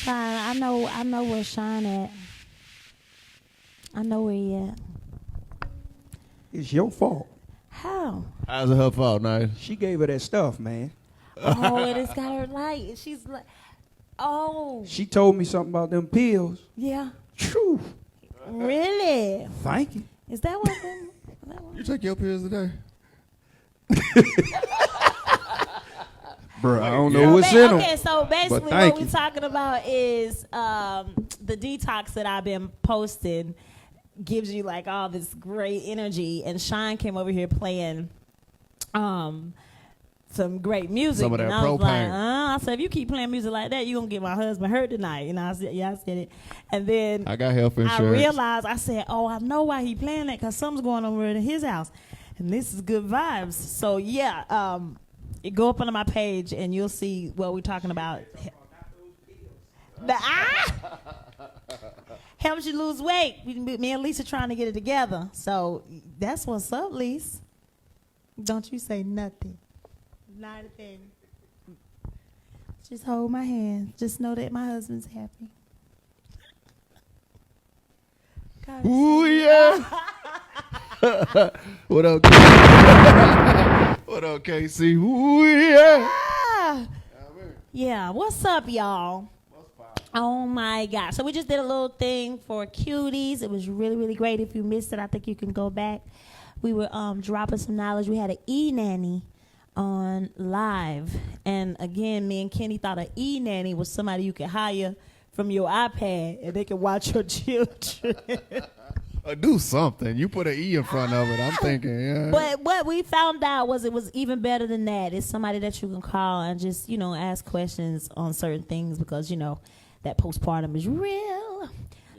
Shine, I know where Shine at. I know where he at. It's your fault. How? How's it her fault, Nice? She gave her that stuff, man. Oh, it has got her light. She's like, oh. She told me something about them pills. Yeah. True. Really? Thank you. Is that what? You take your pills today? Bro, I don't know what's in them. Okay, so basically thank what we're talking about is the detox that I've been posting gives you like all this great energy. And Shine came over here playing some great music. Some of that and I was propane. like, I said, if you keep playing music like that, you're going to get my husband hurt tonight. And I said, yeah, I said it. And then I got health insurance. I realized, I said, oh, I know why he playing that, because something's going on over in his house. And this is good vibes. So, yeah, go up onto my page and you'll see what we're talking about. Helps you lose weight. Me and Lisa trying to get it together. So that's what's up, Lisa. Don't you say nothing. Not a thing. Just hold my hand. Just know that my husband's happy. God, Ooh, yeah. What up, KC? What up, KC? Ooh, yeah. Yeah, what's up, y'all? Oh my gosh. So we just did a little thing for cuties. It was really, really great. If you missed it, I think you can go back. We were dropping some knowledge. We had an e-nanny on live. And again, me and Kenny thought an e-nanny was somebody you could hire from your iPad and they can watch your children. Do something. You put an E in front of it. I'm thinking, yeah. But what we found out was it was even better than that. It's somebody that you can call and just, ask questions on certain things because, that postpartum is real. Yeah.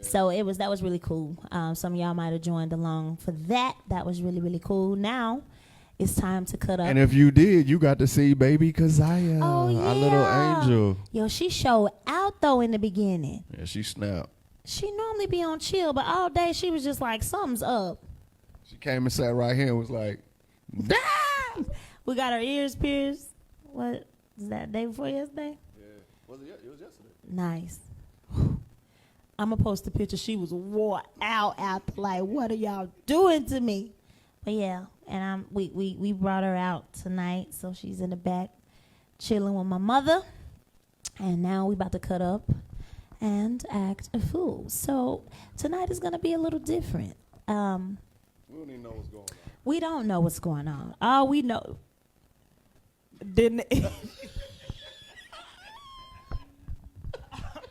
So that was really cool. Some of y'all might have joined along for that. That was really, really cool. Now it's time to cut up. And if you did, you got to see baby Keziah, our little angel. Yo, she showed out though in the beginning. Yeah, she snapped. She normally be on chill, but all day she was just like, something's up. She came and sat right here and was like, Damn! We got our ears pierced. What is that, day before yesterday? Yeah. It was yesterday. Nice. I'm going to post a picture. She was wore out like, what are y'all doing to me? But yeah, and we brought her out tonight, so she's in the back chilling with my mother. And now we about to cut up and act a fool. So tonight is going to be a little different. We don't even know what's going on. We don't know what's going on. All we know. Didn't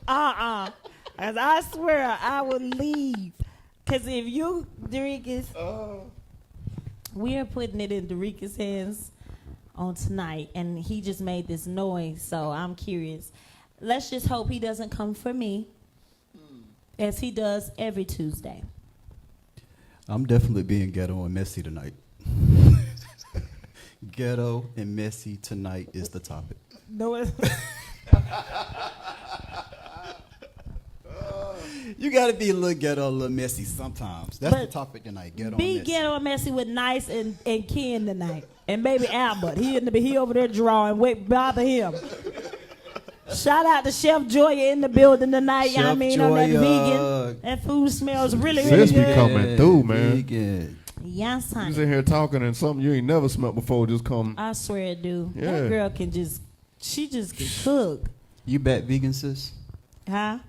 As I swear I will leave. Because if you, Darius, we are putting it in Darius' hands on tonight. And he just made this noise, so I'm curious. Let's just hope he doesn't come for me, as he does every Tuesday. I'm definitely being ghetto and messy tonight. Ghetto and messy tonight is the topic. No, it's You gotta be a little ghetto, a little messy sometimes. That's the topic tonight. Ghetto and be messy. ghetto and messy with Nice and Ken tonight. And baby Albert. He over there drawing. Wait, bother him. Shout out to Chef Joya in the building tonight. Chef You know what I mean? On that Joya. vegan. That food smells really, really Sis good. be coming through, man. Vegan. Yes, You honey. in here talking and something you ain't never smelled before just come. I swear it do. Yeah. That girl can she just can cook. You back vegan, sis? Huh?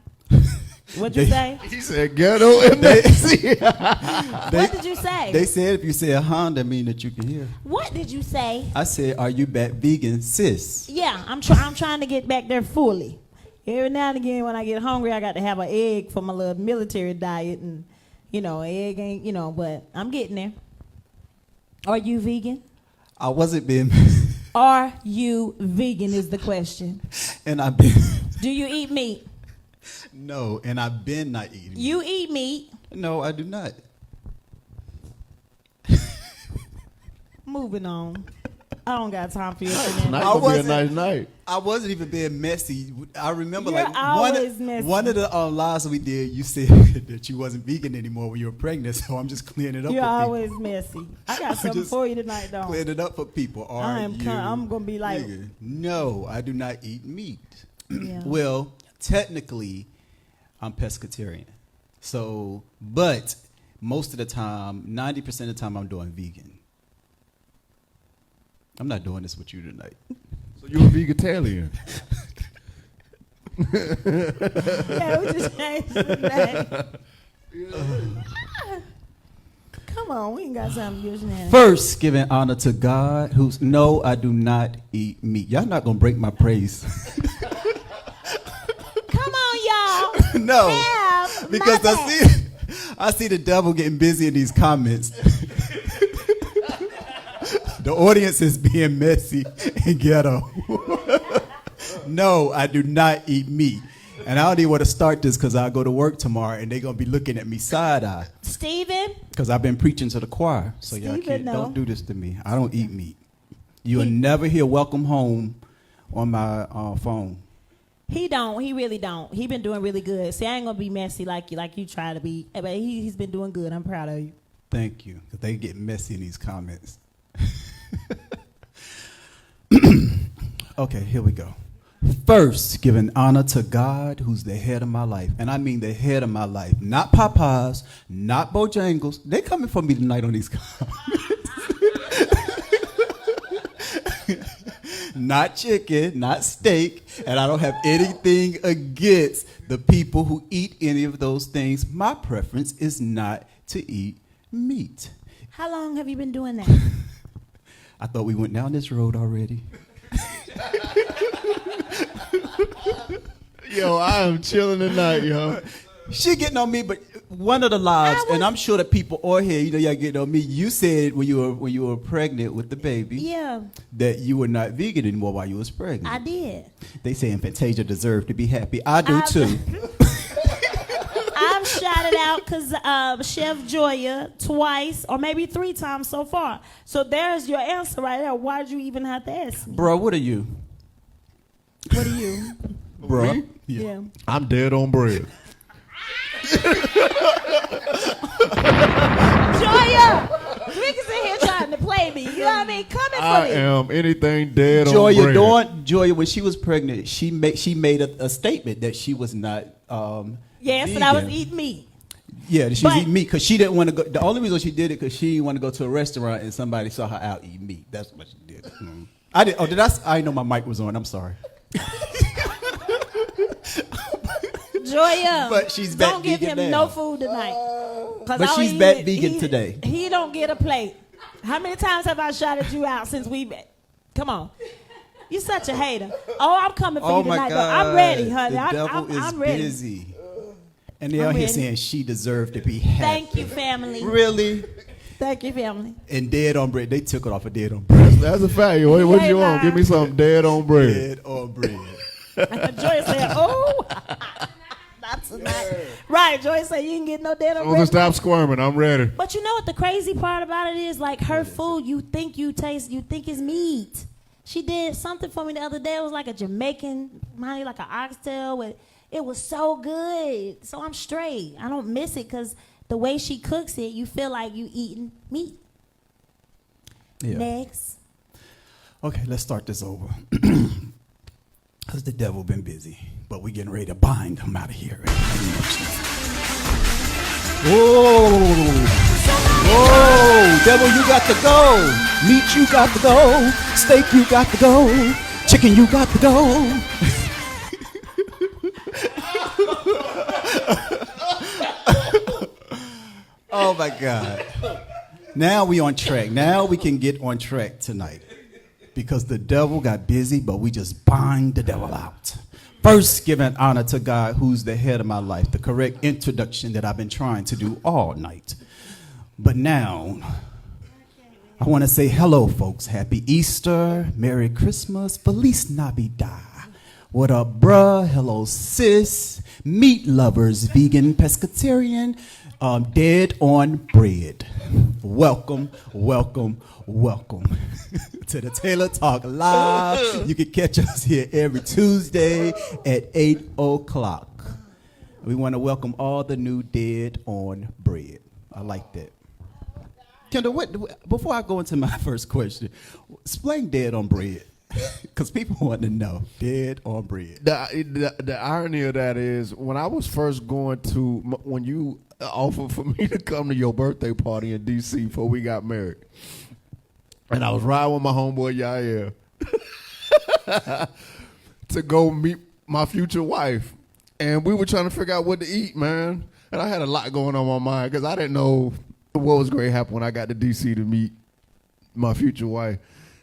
What'd you say? He said ghetto and messy. What did you say? They said if you say that mean that you can hear. What did you say? I said, are you back vegan, sis? Yeah, I'm trying to get back there fully. Every now and again when I get hungry, I got to have an egg for my little military diet. And, egg ain't, but I'm getting there. Are you vegan? I wasn't being... Are you vegan is the question. And I've been... Do you eat meat? No, and I've been not eating. You eat meat. No, I do not. Moving on. I don't got time for you. Tonight's gonna be a nice night. I wasn't even being messy. I remember You're always messy. one of the lives we did, you said that you wasn't vegan anymore when you were pregnant, so I'm just clearing it up You're for always people. messy. I got something for you tonight, though. Clearing it up for people. I'm going to be like... vegan? No, I do not eat meat. Yeah. Well, technically, I'm pescatarian. So, but most of the time, 90% of the time, I'm doing vegan. I'm not doing this with you tonight. So you're a vegetarian. Yeah, we just changed the name. Come on, we ain't got something to use. First, giving honor to God, who's no, I do not eat meat. Y'all not gonna break my praise. Come on, y'all. No, Have because my I see the devil getting busy in these comments. The audience is being messy and ghetto. No, I do not eat meat. And I don't even want to start this because I'll go to work tomorrow and they're going to be looking at me side-eye. Stephen? Because I've been preaching to the choir. So y'all can't, don't do this to me. I don't eat meat. You'll never hear welcome home on my phone. He don't. He really don't. He been doing really good. See, I ain't going to be messy like you try to be. But he's been doing good. I'm proud of you. Thank you. Because they get messy in these comments. Okay, here we go. First, giving honor to God, who's the head of my life. And I mean the head of my life. Not Popeyes, not Bojangles. They coming for me tonight on these comments. Not chicken, not steak. And I don't have anything against the people who eat any of those things. My preference is not to eat meat. How long have you been doing that? I thought we went down this road already. Yo, I am chilling tonight, yo. She getting on me, but one of the lives, and I'm sure the people on here, y'all getting on me. You said when you were pregnant with the baby, yeah, that you were not vegan anymore while you was pregnant. I did. They saying Fantasia deserved to be happy. I do too. I've shouted out because Chef Joya twice or maybe 3 times so far. So there's your answer right there. Why'd you even have to ask me? Bro, what are you? What are you? Bro, Me? Yeah. I'm dead on bread. Joya! Rick is in here trying to play me. You know what I mean? Coming for I me. am anything dead on bread. Joya, when she was pregnant, she made a statement that she was not Yes, vegan. and I was eating meat. Yeah, she was eating meat because she didn't want to go. The only reason she did it because she didn't want to go to a restaurant and somebody saw her out eating meat. That's what she did. I did. Oh, did I? I didn't know my mic was on. I'm sorry. Joya, But she's back don't give vegan him now. no food tonight. But she's back vegan today. He don't get a plate. How many times have I shouted you out since we met? Come on. You're such a hater. Oh, I'm coming for you tonight. Though. I'm ready, honey. The devil I'm is ready. busy. And they're out here saying she deserved to be happy. Thank you, family. Really? Thank you, family. And dead on bread. They took it off of dead on bread. That's a fact. What you want? Give me something dead on bread. Dead on bread. Joy said, oh. Not tonight. Right, Joy said you can get no dead on bread. Stop squirming. I'm ready. But you know what the crazy part about it is? Like her food, you think it's meat. She did something for me the other day. It was like a Jamaican, like an oxtail. It was so good. So I'm straight. I don't miss it because the way she cooks it, you feel like you eating meat. Yeah. Next. Okay, let's start this over. Because the devil been busy. But we getting ready to bind him out of here. Whoa. Whoa. Devil, you got to go. Meat, you got to go. Steak, you got to go. Chicken, you got to go. Oh, my God. Now we on track. Now we can get on track tonight. Because the devil got busy, but we just bind the devil out. First, giving honor to God, who's the head of my life. The correct introduction that I've been trying to do all night. But now, I want to say hello, folks. Happy Easter. Merry Christmas. Feliz Navidad. What up, bruh? Hello, sis. Meat lovers, vegan, pescatarian, dead on bread. Welcome, welcome, welcome to the Taylor Talk Live. You can catch us here every Tuesday at 8 o'clock. We want to welcome all the new dead on bread. I like that. Kendall, before I go into my first question, explain dead on bread. Because people want to know, dead or bread. The irony of that is when I was first going to, when you offered for me to come to your birthday party in D.C. before we got married, and I was riding with my homeboy Yair to go meet my future wife, and we were trying to figure out what to eat, man. And I had a lot going on in my mind because I didn't know what was going to happen when I got to D.C. to meet my future wife.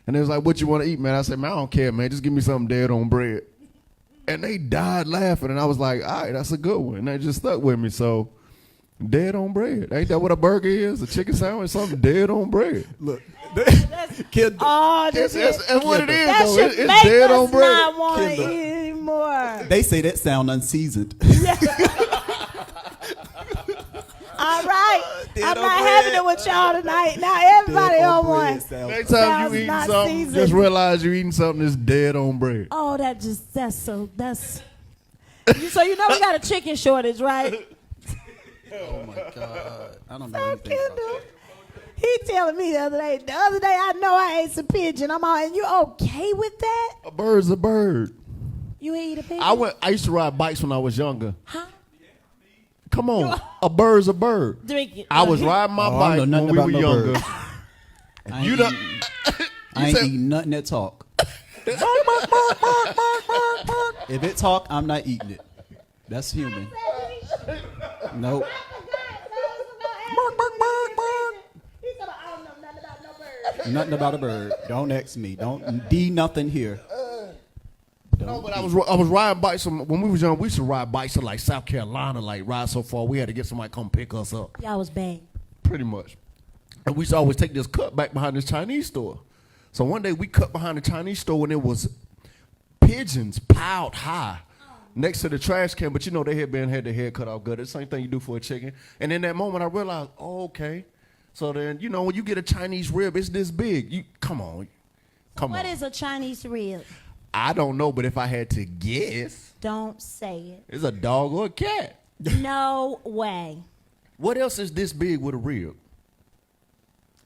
And they was like, what you want to eat, man? I said, man, I don't care, man. Just give me something dead on bread. And they died laughing. And I was like, all right, that's a good one. And they just stuck with me. So, dead on bread. Ain't that what a burger is? A chicken sandwich? Something dead on bread. Look. Kendall. Oh, That's what it is, that though. should It's make dead us on bread. not want to Kendall. eat anymore. They say that sound unseasoned. All right. Dead I'm on not bread. having it with y'all tonight. Now everybody Dead on bread one. sound- Next time Sounds you eating not something, seasoned. just realize you're eating something that's dead on bread. Oh, that's. So you know we got a chicken shortage, right? Oh my God. I don't know So anything about Kendall, that. he telling me the other day I know I ate some pigeon. I'm all, and you okay with that? A bird's a bird. You eat a pigeon? I used to ride bikes when I was younger. Huh? Come on, a bird's a bird. Drink it. I was riding my Oh, I bike know when nothing we were about no younger. birds. I You ain't done, eating- I ain't eating nothing that talk. If it talk, I'm not eating it. That's human. Nope. Nothing about a bird. Don't ask me. Don't D nothing here. No, but I was riding bikes when we was young. We used to ride bikes to like South Carolina, like ride so far we had to get somebody to come pick us up. Y'all was bang. Pretty much. And we used to always take this cut back behind this Chinese store. So one day we cut behind the Chinese store and it was pigeons piled high next to the trash can. But you know they had their head cut off good. It's the same thing you do for a chicken. And in that moment I realized, oh, okay. So then, you know, when you get a Chinese rib, it's this big. Come on. What is a Chinese rib? I don't know, but if I had to guess, Don't say it. it's a dog or a cat. No way. What else is this big with a rib?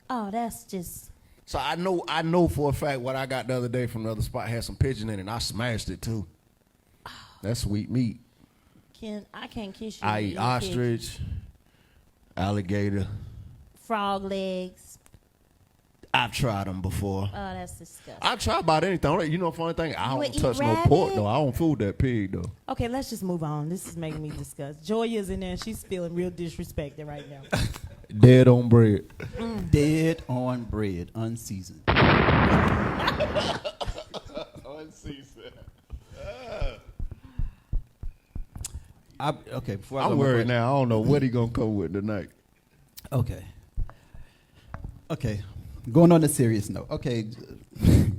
Oh, that's just. So I know for a fact what I got the other day from the other spot had some pigeon in it, and I smashed it too. That's sweet meat. I can't kiss you. I when eat you ostrich, alligator. kiss. Frog legs. I've tried them before. Oh, that's disgusting. I've tried about anything. You know, funny thing, I would don't eat touch no pork rabbit? though. I don't fool that pig though. Okay, let's just move on. This is making me disgust. Joya's in there and she's feeling real disrespected right now. Dead on bread. Dead on bread, unseasoned. Okay, before I I'm go worried now. I don't know what he gonna come with tonight. Okay. Going on a serious note. Okay.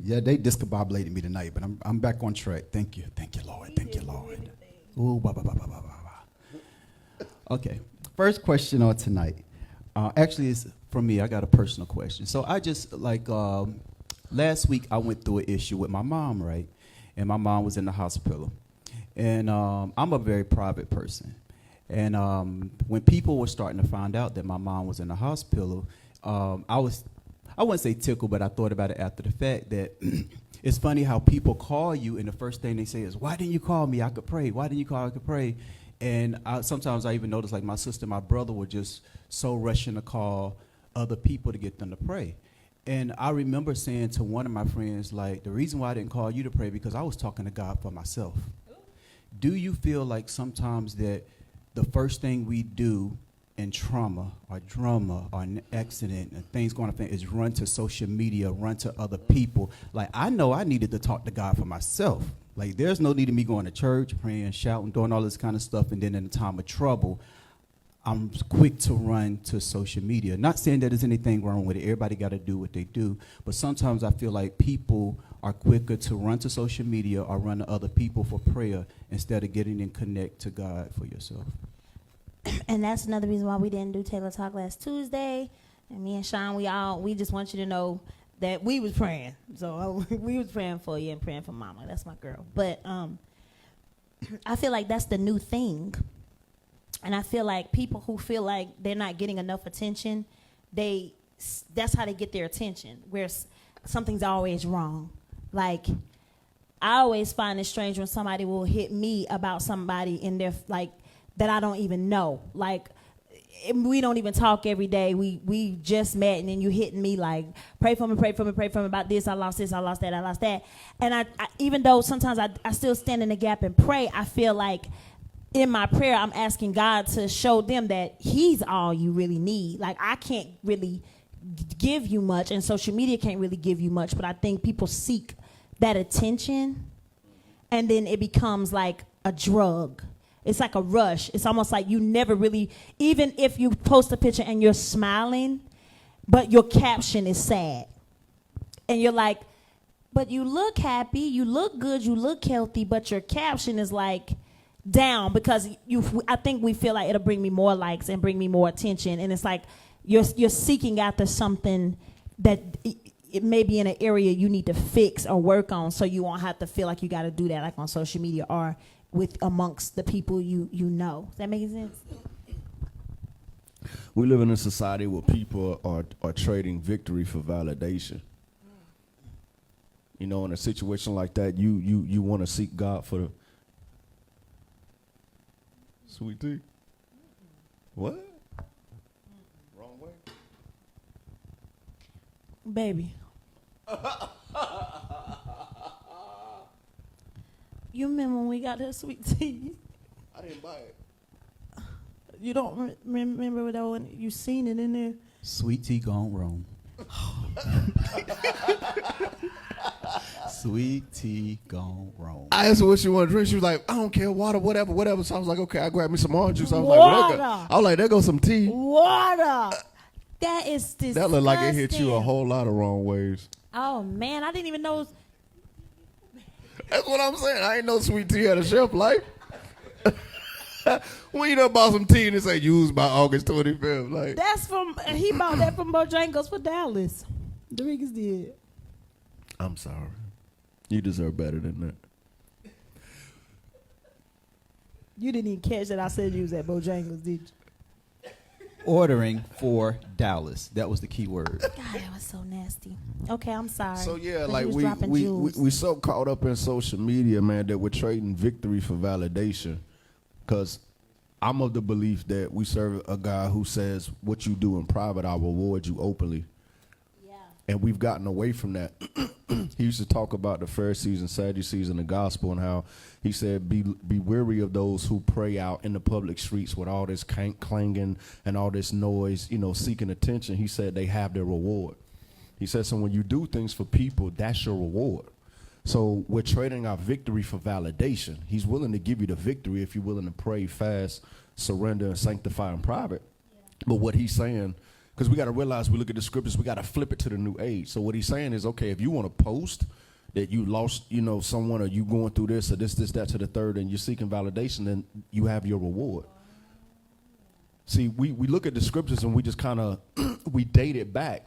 Yeah, they discombobulated me tonight, but I'm back on track. Thank you, Lord. Thank you, Lord. Ooh, bah, bah, bah, bah, bah, bah, bah. Okay. First question on tonight. Actually, it's from me. I got a personal question. So I just last week I went through an issue with my mom, right? And my mom was in the hospital. And I'm a very private person. And when people were starting to find out that my mom was in the hospital, I wouldn't say tickled, but I thought about it after the fact that it's funny how people call you and the first thing they say is, why didn't you call me? I could pray. Why didn't you call? I could pray. And sometimes I even notice like my sister and my brother were just so rushing to call other people to get them to pray. And I remember saying to one of my friends, like, the reason why I didn't call you to pray because I was talking to God for myself. Do you feel like sometimes that the first thing we do in trauma or drama or an accident and things going on is run to social media, run to other people? Like, I know I needed to talk to God for myself. Like, there's no need of me going to church, praying, shouting, doing all this kind of stuff, and then in a time of trouble, I'm quick to run to social media. Not saying that there's anything wrong with it. Everybody got to do what they do. But sometimes I feel like people are quicker to run to social media or run to other people for prayer instead of getting in connect to God for yourself. And that's another reason why we didn't do Taylor Talk last Tuesday. And me and Sean, we just want you to know that we was praying. So we was praying for you and praying for Mama. That's my girl. But I feel like that's the new thing. And I feel like people who feel like they're not getting enough attention, that's how they get their attention, where something's always wrong. Like, I always find it strange when somebody will hit me about somebody in their, like, that I don't even know. Like, we don't even talk every day. We just met, and then you hitting me like, pray for me about this, I lost that. And I even though sometimes I still stand in the gap and pray, I feel like in my prayer I'm asking God to show them that he's all you really need. Like, I can't really give you much, and social media can't really give you much, but I think people seek that attention, and then it becomes like a drug. It's like a rush. It's almost like you never really, even if you post a picture and you're smiling, but your caption is sad. And you're like, but you look happy, you look good, you look healthy, but your caption is like down because I think we feel like it'll bring me more likes and bring me more attention. And it's like you're seeking after something that it may be in an area you need to fix or work on, so you won't have to feel like you got to do that like on social media or with amongst the people you know. Does that make sense? We live in a society where people are trading victory for validation. You know, in a situation like that, you want to seek God for the sweet tea. What? Wrong way. Baby. You remember when we got that sweet tea? I didn't buy it. You don't remember that one? You seen it in there? Sweet tea gone wrong. Sweet tea gone wrong. I asked her what she wanted to drink. She was like, I don't care, water, whatever. So I was like, okay, I grabbed me some orange juice. I was like, there goes some tea. Water. That is disgusting. That looked like it hit you a whole lot of wrong ways. Oh, man. I didn't even know. That's what I'm saying. I ain't know sweet tea had a shelf life. When you done bought some tea and it say used by August 25th. Like, that's from, he bought that from Bojangles for Dallas. Dominguez did. I'm sorry. You deserve better than that. You didn't even catch that I said you was at Bojangles, did you? Ordering for Dallas. That was the key word. God, that was so nasty. Okay, I'm sorry. So yeah, like we so caught up in social media, man, that we're trading victory for validation. Because I'm of the belief that we serve a God who says, what you do in private, I'll reward you openly. Yeah. And we've gotten away from that. He used to talk about the Pharisees and Sadducees in the gospel and how he said, be wary of those who pray out in the public streets with all this clanging and all this noise, you know, seeking attention. He said they have their reward. He said, so when you do things for people, that's your reward. So we're trading our victory for validation. He's willing to give you the victory if you're willing to pray, fast, surrender, and sanctify in private. Yeah. But what he's saying, because we got to realize, we look at the scriptures, we got to flip it to the new age. So what he's saying is, okay, if you want to post that you lost, you know, someone, or you going through this or this, that to the third, and you're seeking validation, then you have your reward. See, we look at the scriptures and we just kind of, we date it back.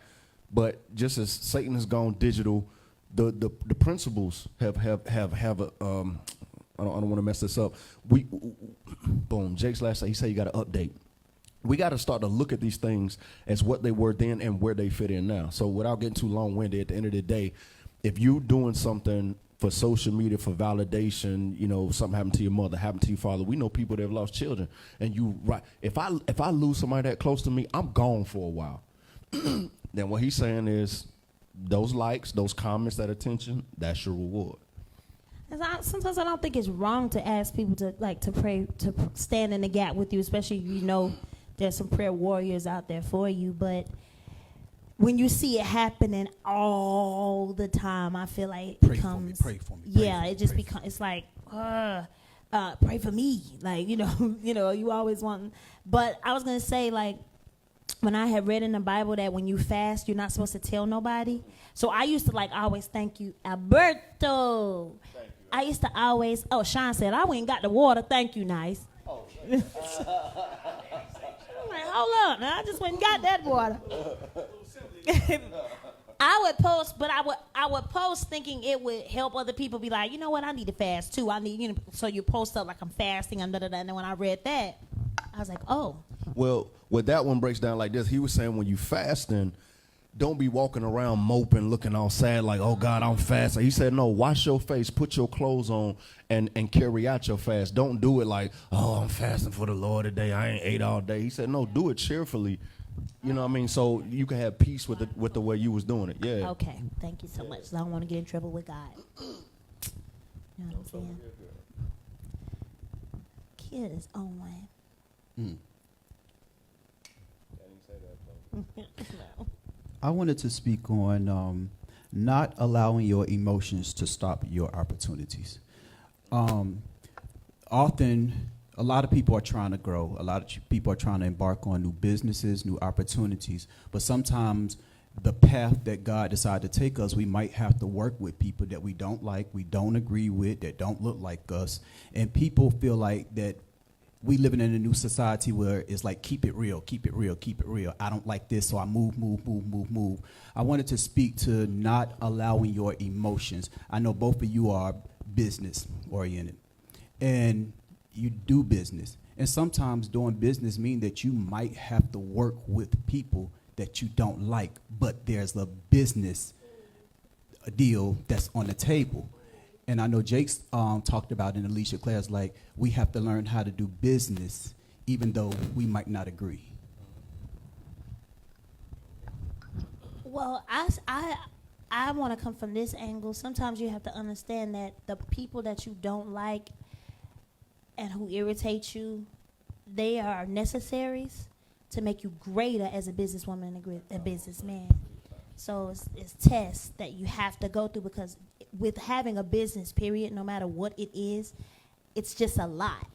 But just as Satan has gone digital, the principles have I don't want to mess this up. Jake's last night, he said you got to update. We got to start to look at these things as what they were then and where they fit in now. So without getting too long-winded, at the end of the day, if you're doing something for social media, for validation, you know, something happened to your mother, happened to your father. We know people that have lost children. And if I lose somebody that close to me, I'm gone for a while. Then what he's saying is, those likes, those comments, that attention, that's your reward. Sometimes I don't think it's wrong to ask people to pray, to stand in the gap with you, especially if you know there's some prayer warriors out there for you. But when you see it happening all the time, I feel like it becomes, pray for me. Yeah, it just becomes, it's like, pray for me. Like, you know, you always want. But I was going to say, like, when I had read in the Bible that when you fast, you're not supposed to tell nobody. So I used to always thank you, Alberto. Thank you. I used to always, Sean said, I went and got the water. Thank you, nice. Oh, I'm like, hold up. Now I just went and got that water. I would post, but I would post thinking it would help other people be like, you know what, I need to fast too. I need, so you post up like I'm fasting and and then when I read that, I was like, oh. Well, what that one breaks down like this, he was saying when you fasting, don't be walking around moping, looking all sad like, oh, God, I'm fasting. He said, no, wash your face, put your clothes on, and carry out your fast. Don't do it like, oh, I'm fasting for the Lord today. I ain't ate all day. He said, no, do it cheerfully. You know what I mean? So you can have peace with the way you was doing it. Yeah. Okay. Thank you so much. I don't want to get in trouble with God. You know what I'm saying? Kid is on one. No. I wanted to speak on not allowing your emotions to stop your opportunities. Often, a lot of people are trying to grow. A lot of people are trying to embark on new businesses, new opportunities. But sometimes the path that God decided to take us, we might have to work with people that we don't like, we don't agree with, that don't look like us. And people feel like that we living in a new society where it's like, keep it real, keep it real, keep it real. I don't like this, so I move. I wanted to speak to not allowing your emotions. I know both of you are business oriented and you do business. And sometimes doing business means that you might have to work with people that you don't like, but there's a business deal that's on the table. And I know Jake's talked about in Alicia class, like, we have to learn how to do business even though we might not agree. Well, I want to come from this angle. Sometimes you have to understand that the people that you don't like and who irritate you, they are necessaries to make you greater as a businesswoman and a businessman. So it's tests that you have to go through, because with having a business, period, no matter what it is, it's just a lot.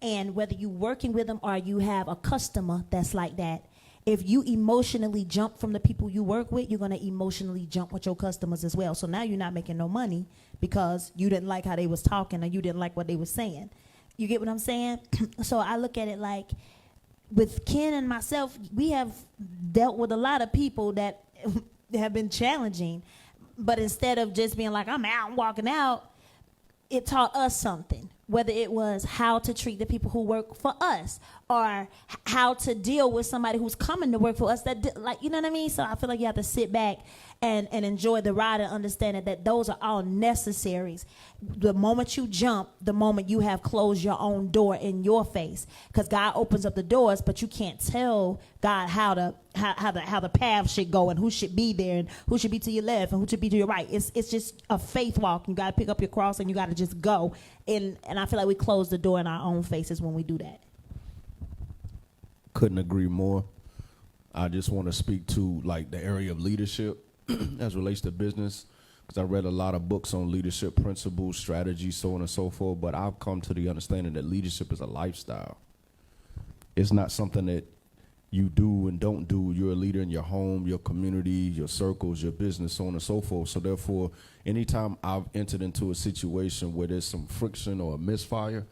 And whether you're working with them or you have a customer that's like that, if you emotionally jump from the people you work with, you're going to emotionally jump with your customers as well. So now you're not making no money because you didn't like how they was talking or you didn't like what they was saying. You get what I'm saying? So I look at it like, with Ken and myself, we have dealt with a lot of people that have been challenging. But instead of just being like, I'm out and walking out, it taught us something. Whether it was how to treat the people who work for us or how to deal with somebody who's coming to work for us. Like, you know what I mean? So I feel like you have to sit back and enjoy the ride and understand that those are all necessaries. The moment you jump, the moment you have closed your own door in your face, because God opens up the doors, but you can't tell God how the path should go and who should be there and who should be to your left and who should be to your right. It's just a faith walk. You got to pick up your cross and you got to just go. And I feel like we close the door in our own faces when we do that. Couldn't agree more. I just want to speak to like the area of leadership as relates to business, because I read a lot of books on leadership principles, strategies, so on and so forth. But I've come to the understanding that leadership is a lifestyle. It's not something that you do and don't do. You're a leader in your home, your community, your circles, your business, so on and so forth. So therefore, anytime I've entered into a situation where there's some friction or a misfire,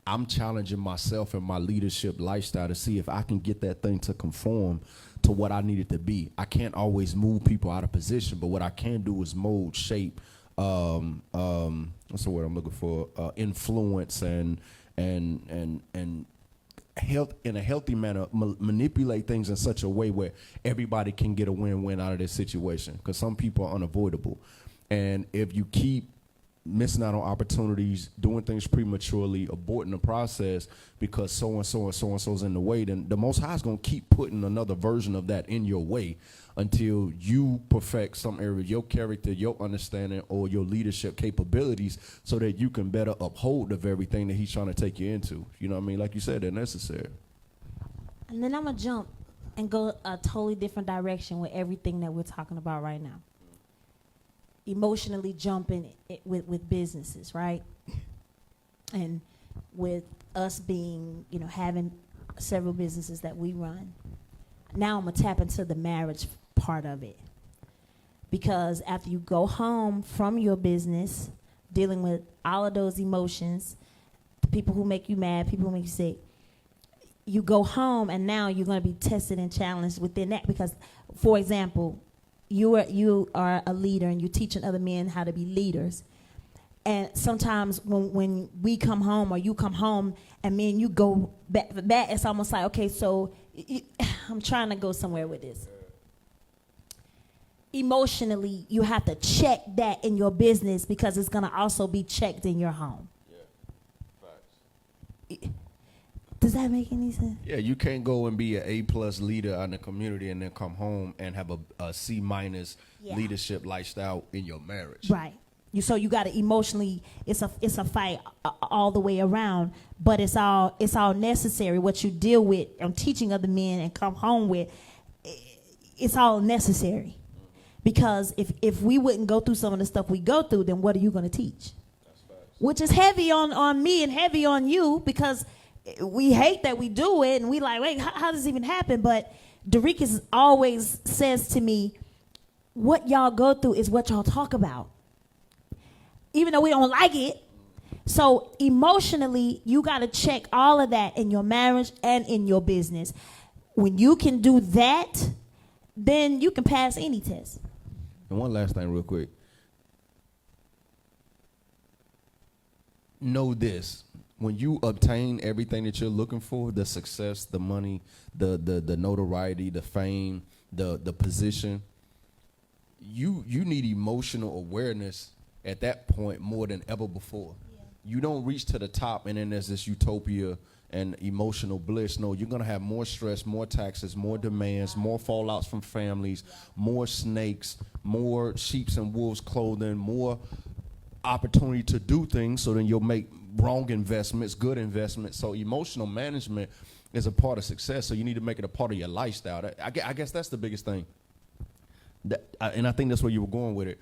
I'm challenging myself and my leadership lifestyle to see if I can get that thing to conform to what I need it to be. I can't always move people out of position, but what I can do is mold, shape, what's the word I'm looking for? Influence and health in a healthy manner, manipulate things in such a way where everybody can get a win-win out of this situation, because some people are unavoidable. And if you keep missing out on opportunities, doing things prematurely, aborting the process because so-and-so's in the way, then the Most High is going to keep putting another version of that in your way until you perfect some area of your character, your understanding, or your leadership capabilities so that you can better uphold the very thing that he's trying to take you into. You know what I mean? Like you said, they're necessary. And then I'm going to jump and go a totally different direction with everything that we're talking about right now. Emotionally jumping with businesses, right? And with us being, having several businesses that we run. Now I'm going to tap into the marriage part of it. Because after you go home from your business, dealing with all of those emotions, the people who make you mad, people who make you sick, you go home and now you're going to be tested and challenged within that. Because, for example, you are a leader and you're teaching other men how to be leaders. And sometimes when we come home or you come home and me and you go back, it's almost like, okay, so I'm trying to go somewhere with this. emotionally, you have to check that in your business because it's going to also be checked in your home. Yeah, facts. Does that make any sense? Yeah, you can't go and be an A+ leader in the community and then come home and have a C- leadership lifestyle in your marriage. Right. So you got to emotionally. It's a fight all the way around, but it's all necessary. What you deal with and teaching other men and come home with, it's all necessary. Because if we wouldn't go through some of the stuff we go through, then what are you going to teach? That's facts. Which is heavy on me and heavy on you because we hate that we do it and we like, wait, how does this even happen? But Derikas always says to me, what y'all go through is what y'all talk about. Even though we don't like it. So emotionally, you got to check all of that in your marriage and in your business. When you can do that, then you can pass any test. And one last thing real quick. Know this. When you obtain everything that you're looking for, the success, the money, the notoriety, the fame, the position, you need emotional awareness at that point more than ever before. Yeah. You don't reach to the top and then there's this utopia and emotional bliss. No, you're going to have more stress, more taxes, more demands, more fallouts from families, more snakes, more sheeps and wolves clothing, more opportunity to do things, so then you'll make wrong investments, good investments. So emotional management is a part of success, so you need to make it a part of your lifestyle. I guess that's the biggest thing. And I think that's where you were going with it.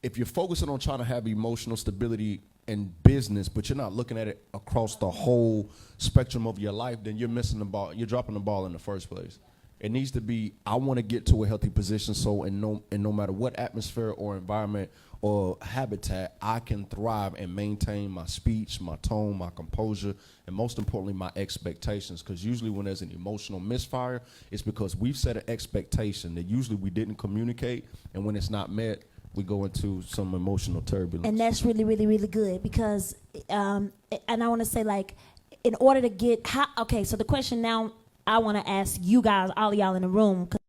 If you're focusing on trying to have emotional stability in business, but you're not looking at it across the whole spectrum of your life, then you're missing the ball. You're dropping the ball in the first place. It needs to be, I want to get to a healthy position so no matter what atmosphere or environment or habitat, I can thrive and maintain my speech, my tone, my composure, and most importantly, my expectations. Because usually when there's an emotional misfire, it's because we've set an expectation that usually we didn't communicate, and when it's not met, we go into some emotional turbulence. And that's really, really, really good because, and I want to say, like, in order to get, okay, so the question now I want to ask you guys, all of y'all in the room, cause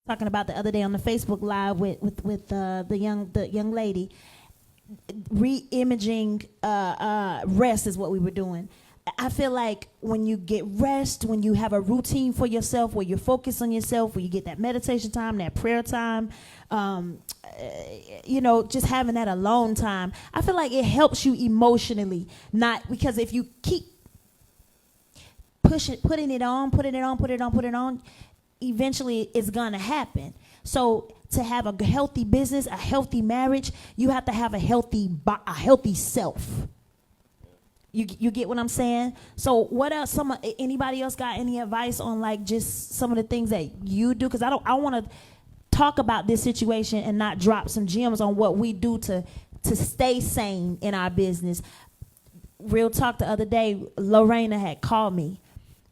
talking about the other day on the Facebook Live with the young lady, re-imaging rest is what we were doing. I feel like when you get rest, when you have a routine for yourself, where you're focused on yourself, where you get that meditation time, that prayer time, just having that alone time, I feel like it helps you emotionally. Not because if you keep putting it on, eventually it's gonna happen. So to have a healthy business, a healthy marriage, you have to have a healthy self. You get what I'm saying? So what else? Anybody else got any advice on like just some of the things that you do? Because I want to talk about this situation and not drop some gems on what we do to stay sane in our business. Real talk, the other day, Lorena had called me.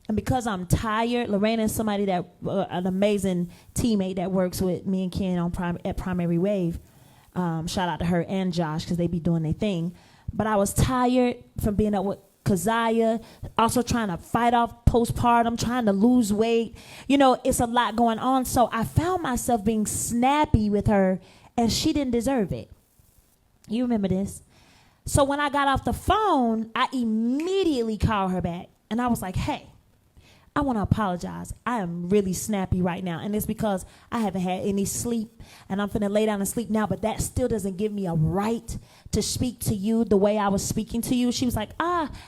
And because I'm tired, Lorena is somebody that, an amazing teammate that works with me and Ken at Primary Wave. Shout out to her and Josh because they be doing their thing. But I was tired from being up with Keziah, also trying to fight off postpartum, trying to lose weight. It's a lot going on. So I found myself being snappy with her, and she didn't deserve it. You remember this? So when I got off the phone, I immediately called her back. And I was like, hey, I want to apologize. I am really snappy right now. And it's because I haven't had any sleep. And I'm finna lay down and sleep now. But that still doesn't give me a right to speak to you the way I was speaking to you. She was like,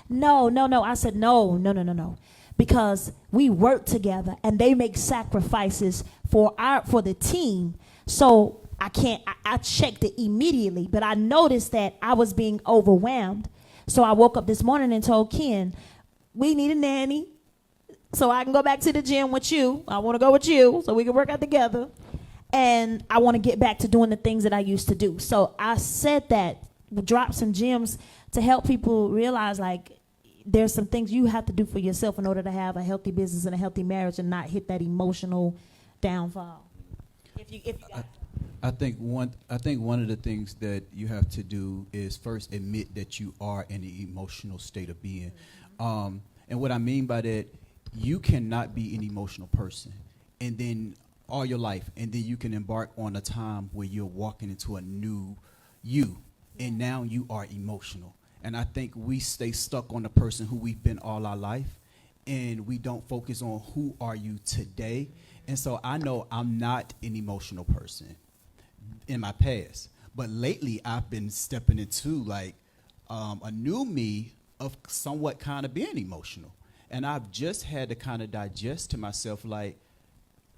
no. I said, no. Because we work together and they make sacrifices for the team. So I checked it immediately. But I noticed that I was being overwhelmed. So I woke up this morning and told Ken, we need a nanny. So I can go back to the gym with you. I want to go with you so we can work out together. And I want to get back to doing the things that I used to do. So I said that, drop some gems to help people realize, like, there's some things you have to do for yourself in order to have a healthy business and a healthy marriage and not hit that emotional downfall. I think one of the things that you have to do is first admit that you are in an emotional state of being. And what I mean by that, you cannot be an emotional person and then all your life, and then you can embark on a time where you're walking into a new you, and now you are emotional. And I think we stay stuck on the person who we've been all our life, and we don't focus on who are you today. And so I know I'm not an emotional person in my past, but lately I've been stepping into like a new me of somewhat kind of being emotional. And I've just had to kind of digest to myself like,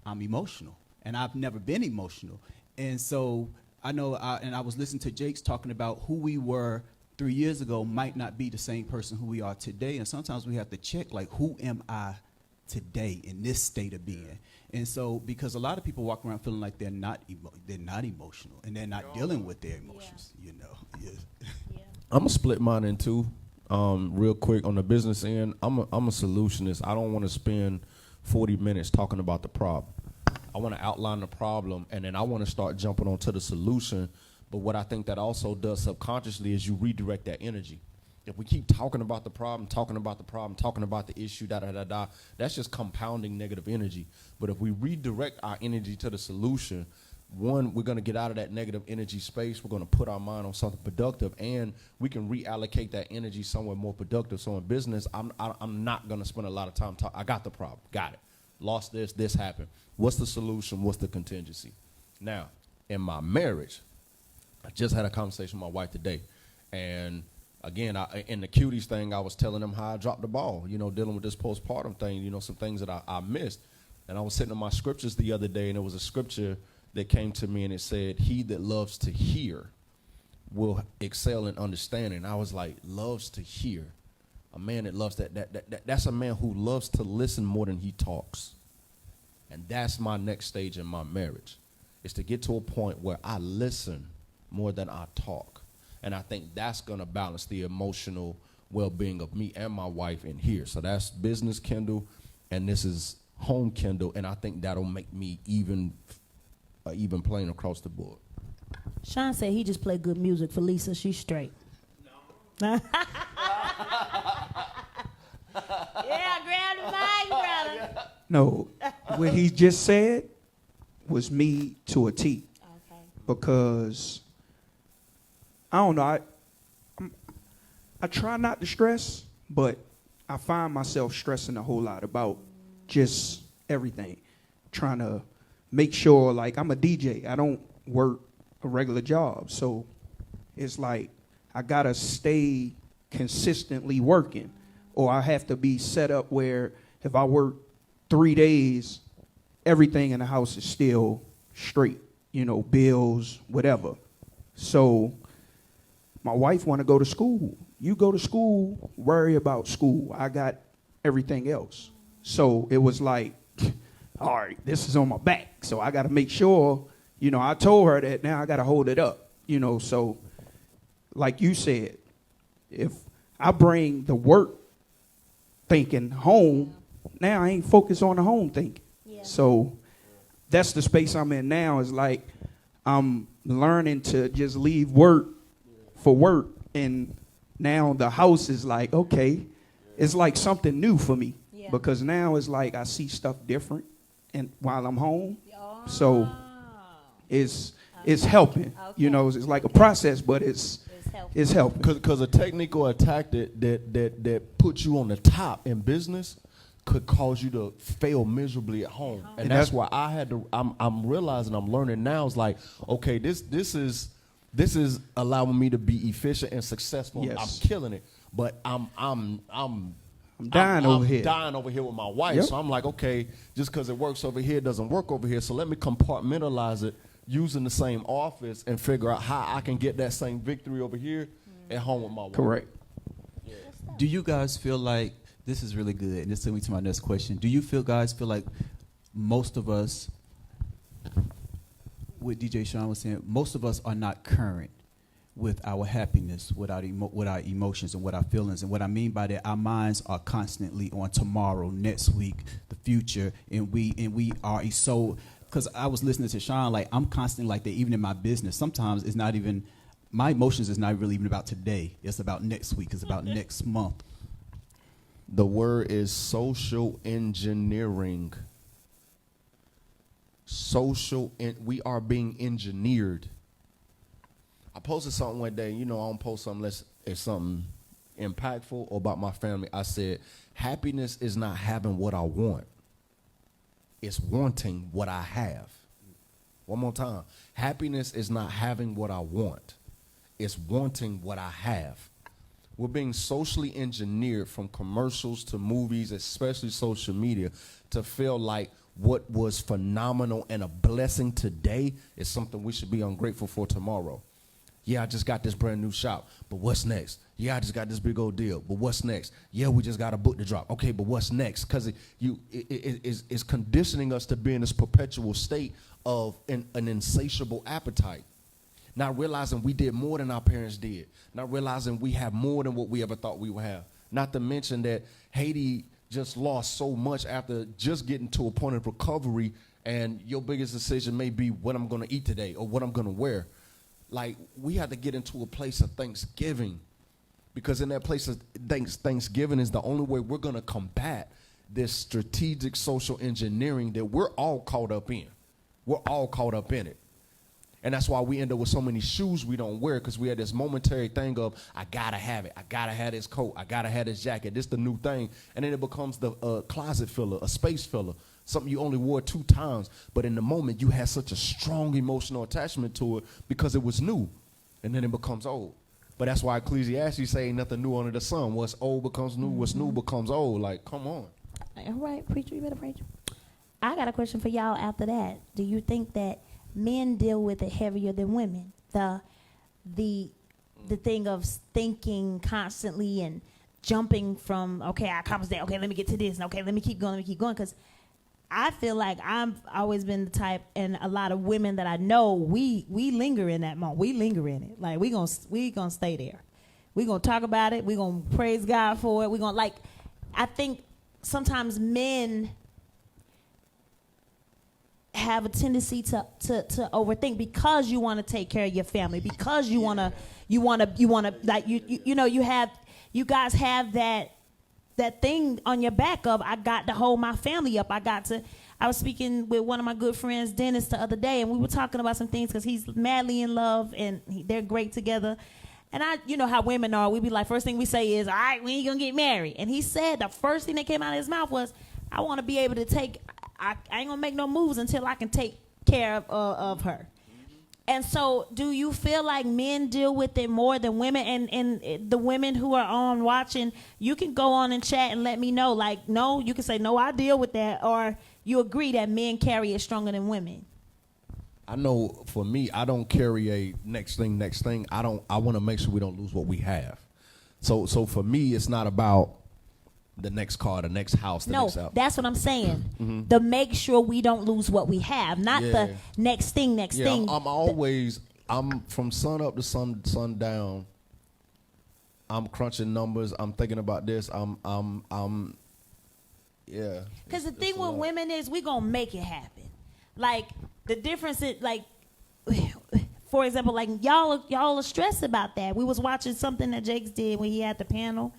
I'm emotional, and I've never been emotional. And so I know, and I was listening to Jake's talking about who we were 3 years ago might not be the same person who we are today. And sometimes we have to check, like, who am I today in this state of being? And so, because a lot of people walk around feeling like they're not emotional, and they're not dealing with their emotions, you know. Yeah. I'm gonna split mine in two. Real quick, on the business end, I'm a solutionist. I don't want to spend 40 minutes talking about the problem. I want to outline the problem, and then I want to start jumping onto the solution. But what I think that also does subconsciously is you redirect that energy. If we keep talking about the problem, talking about the issue, that's just compounding negative energy. But if we redirect our energy to the solution, one, we're going to get out of that negative energy space. We're going to put our mind on something productive, and we can reallocate that energy somewhere more productive. So in business, I'm not going to spend a lot of time talking. I got the problem. Got it. Lost this happened. What's the solution? What's the contingency? Now, in my marriage, I just had a conversation with my wife today. And again, in the cuties thing, I was telling them how I dropped the ball, dealing with this postpartum thing, some things that I missed. And I was sitting in my scriptures the other day, and there was a scripture that came to me, and it said, he that loves to hear will excel in understanding. I was like, loves to hear. A man that loves that's a man who loves to listen more than he talks. And that's my next stage in my marriage, is to get to a point where I listen more than I talk. And I think that's going to balance the emotional well-being of me and my wife in here. So that's business Kendall, and this is home Kendall, and I think that'll make me even playing across the board. Sean said he just played good music for Lisa. She's straight. No. Yeah, grab the mic, brother. No, what he just said was me to a T. Okay. Because I don't know, I try not to stress, but I find myself stressing a whole lot about just everything. Trying to make sure, like, I'm a DJ. I don't work a regular job. So it's like I got to stay consistently working, or I have to be set up where if I work 3 days, everything in the house is still straight, bills, whatever. So my wife want to go to school. You go to school, worry about school. I got everything else. So it was like, all right, this is on my back. So I got to make sure, I told her that now I got to hold it up, So like you said, if I bring the work thinking home, now I ain't focused on the home thinking. Yeah. So that's the space I'm in now, is like I'm learning to just leave work for work. And now the house is like, okay, it's like something new for me. Yeah. Because now it's like I see stuff different and while I'm home. Oh. So it's helping. Okay. It's like a process, but it's helping. Because a technique or a tactic that puts you on the top in business could cause you to fail miserably at home. And that's why I had to, I'm realizing, I'm learning now, is like, okay, this is allowing me to be efficient and successful. Yes. I'm killing it. But I'm dying over here. Dying over here with my wife. Yep. So I'm like, okay, just because it works over here doesn't work over here. So let me compartmentalize it using the same office and figure out how I can get that same victory over here at home with my wife. Correct. Yeah. Do you guys feel like, this is really good, and this leads me to my next question. Do you guys feel like most of us, what DJ Sean was saying, most of us are not current with our happiness, with our emotions and with our feelings? And what I mean by that, our minds are constantly on tomorrow, next week, the future, and we are so, because I was listening to Sean, like, I'm constantly like that, even in my business. Sometimes it's not even, my emotions is not really even about today. It's about next week. It's about next month. The word is social engineering. we are being engineered. I posted something one day, I don't post something unless it's something impactful or about my family. I said, happiness is not having what I want. It's wanting what I have. One more time. Happiness is not having what I want. It's wanting what I have. We're being socially engineered from commercials to movies, especially social media, to feel like what was phenomenal and a blessing today is something we should be ungrateful for tomorrow. Yeah, I just got this brand new shop, but what's next? Yeah, I just got this big old deal, but what's next? Yeah, we just got a book to drop. Okay, but what's next? Because it's conditioning us to be in this perpetual state of an insatiable appetite. Not realizing we did more than our parents did. Not realizing we have more than what we ever thought we would have. Not to mention that Haiti just lost so much after just getting to a point of recovery, and your biggest decision may be what I'm going to eat today or what I'm going to wear. Like, we have to get into a place of thanksgiving, because in that place of thanksgiving is the only way we're going to combat this strategic social engineering that we're all caught up in. We're all caught up in it. And that's why we end up with so many shoes we don't wear, because we had this momentary thing of, I got to have it. I got to have this coat. I got to have this jacket. This the new thing. And then it becomes the closet filler, a space filler, something you only wore 2 times. But in the moment, you had such a strong emotional attachment to it because it was new. And then it becomes old. But that's why Ecclesiastes say ain't nothing new under the sun. What's old becomes new. What's new becomes old. Like, come on. All right, preacher, you better preach. I got a question for y'all after that. Do you think that men deal with it heavier than women? The thing of thinking constantly and jumping from, okay, I accomplished that. Okay, let me get to this. Okay, let me keep going. Because I feel like I've always been the type, and a lot of women that I know, we linger in that moment. We linger in it. Like, we gonna stay there. We gonna talk about it. We gonna praise God for it. We gonna, like, I think sometimes men have a tendency to overthink, because you want to take care of your family, because you want to like you guys have that thing on your back of, I got to hold my family up. I was speaking with one of my good friends, Dennis, the other day, and we were talking about some things, because he's madly in love and they're great together. And you know how women are. We be like, first thing we say is, all right, when you gonna get married? And he said the first thing that came out of his mouth was, I want to be able to I ain't gonna make no moves until I can take care of her. And so, do you feel like men deal with it more than women? And the women who are on watching, you can go on and chat and let me know. Like, no, you can say, no, I deal with that, or you agree that men carry it stronger than women. I know for me, I don't carry a next thing. I want to make sure we don't lose what we have. So for me, it's not about the next car, the next house, next out. That's what I'm saying. Mm-hmm. To make sure we don't lose what we have, not the next thing. I'm from sun up to sundown. I'm crunching numbers. I'm thinking about this. Because the thing with women is, we gonna make it happen. Like, the difference is, like, for example, like, y'all are stressed about that. We was watching something that Jakes did when he had the panel.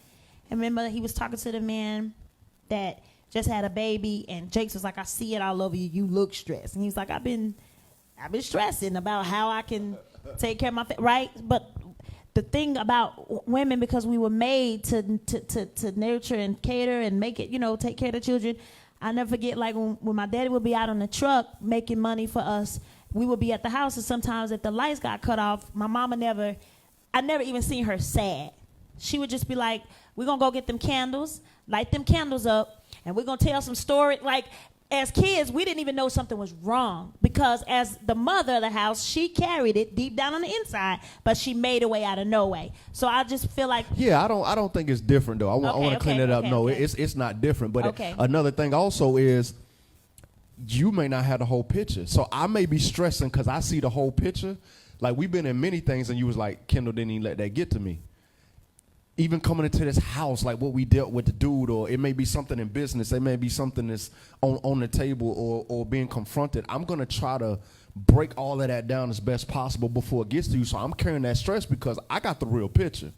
And remember, he was talking to the man that just had a baby, and Jakes was like, I see it all over you. You look stressed. And he was like, I've been stressing about how I can take care of my right? But the thing about women, because we were made to nurture and cater and make it, take care of the children. I never forget, like, when my daddy would be out on the truck making money for us, we would be at the house, and sometimes if the lights got cut off, my mama I never even seen her sad. She would just be like, we're going to go get them candles, light them candles up, and we're going to tell some story. Like, as kids, we didn't even know something was wrong, because as the mother of the house, she carried it deep down on the inside, but she made a way out of no way. So I just feel like... Yeah, I don't think it's different, though. I want to clean it up. No, it's not different. But another thing also is, you may not have the whole picture. So I may be stressing because I see the whole picture. Like, we've been in many things, and you was like, Kendall didn't even let that get to me. Even coming into this house, like what we dealt with the dude, or it may be something in business, it may be something that's on the table or being confronted. I'm going to try to break all of that down as best possible before it gets to you. So I'm carrying that stress because I got the real picture.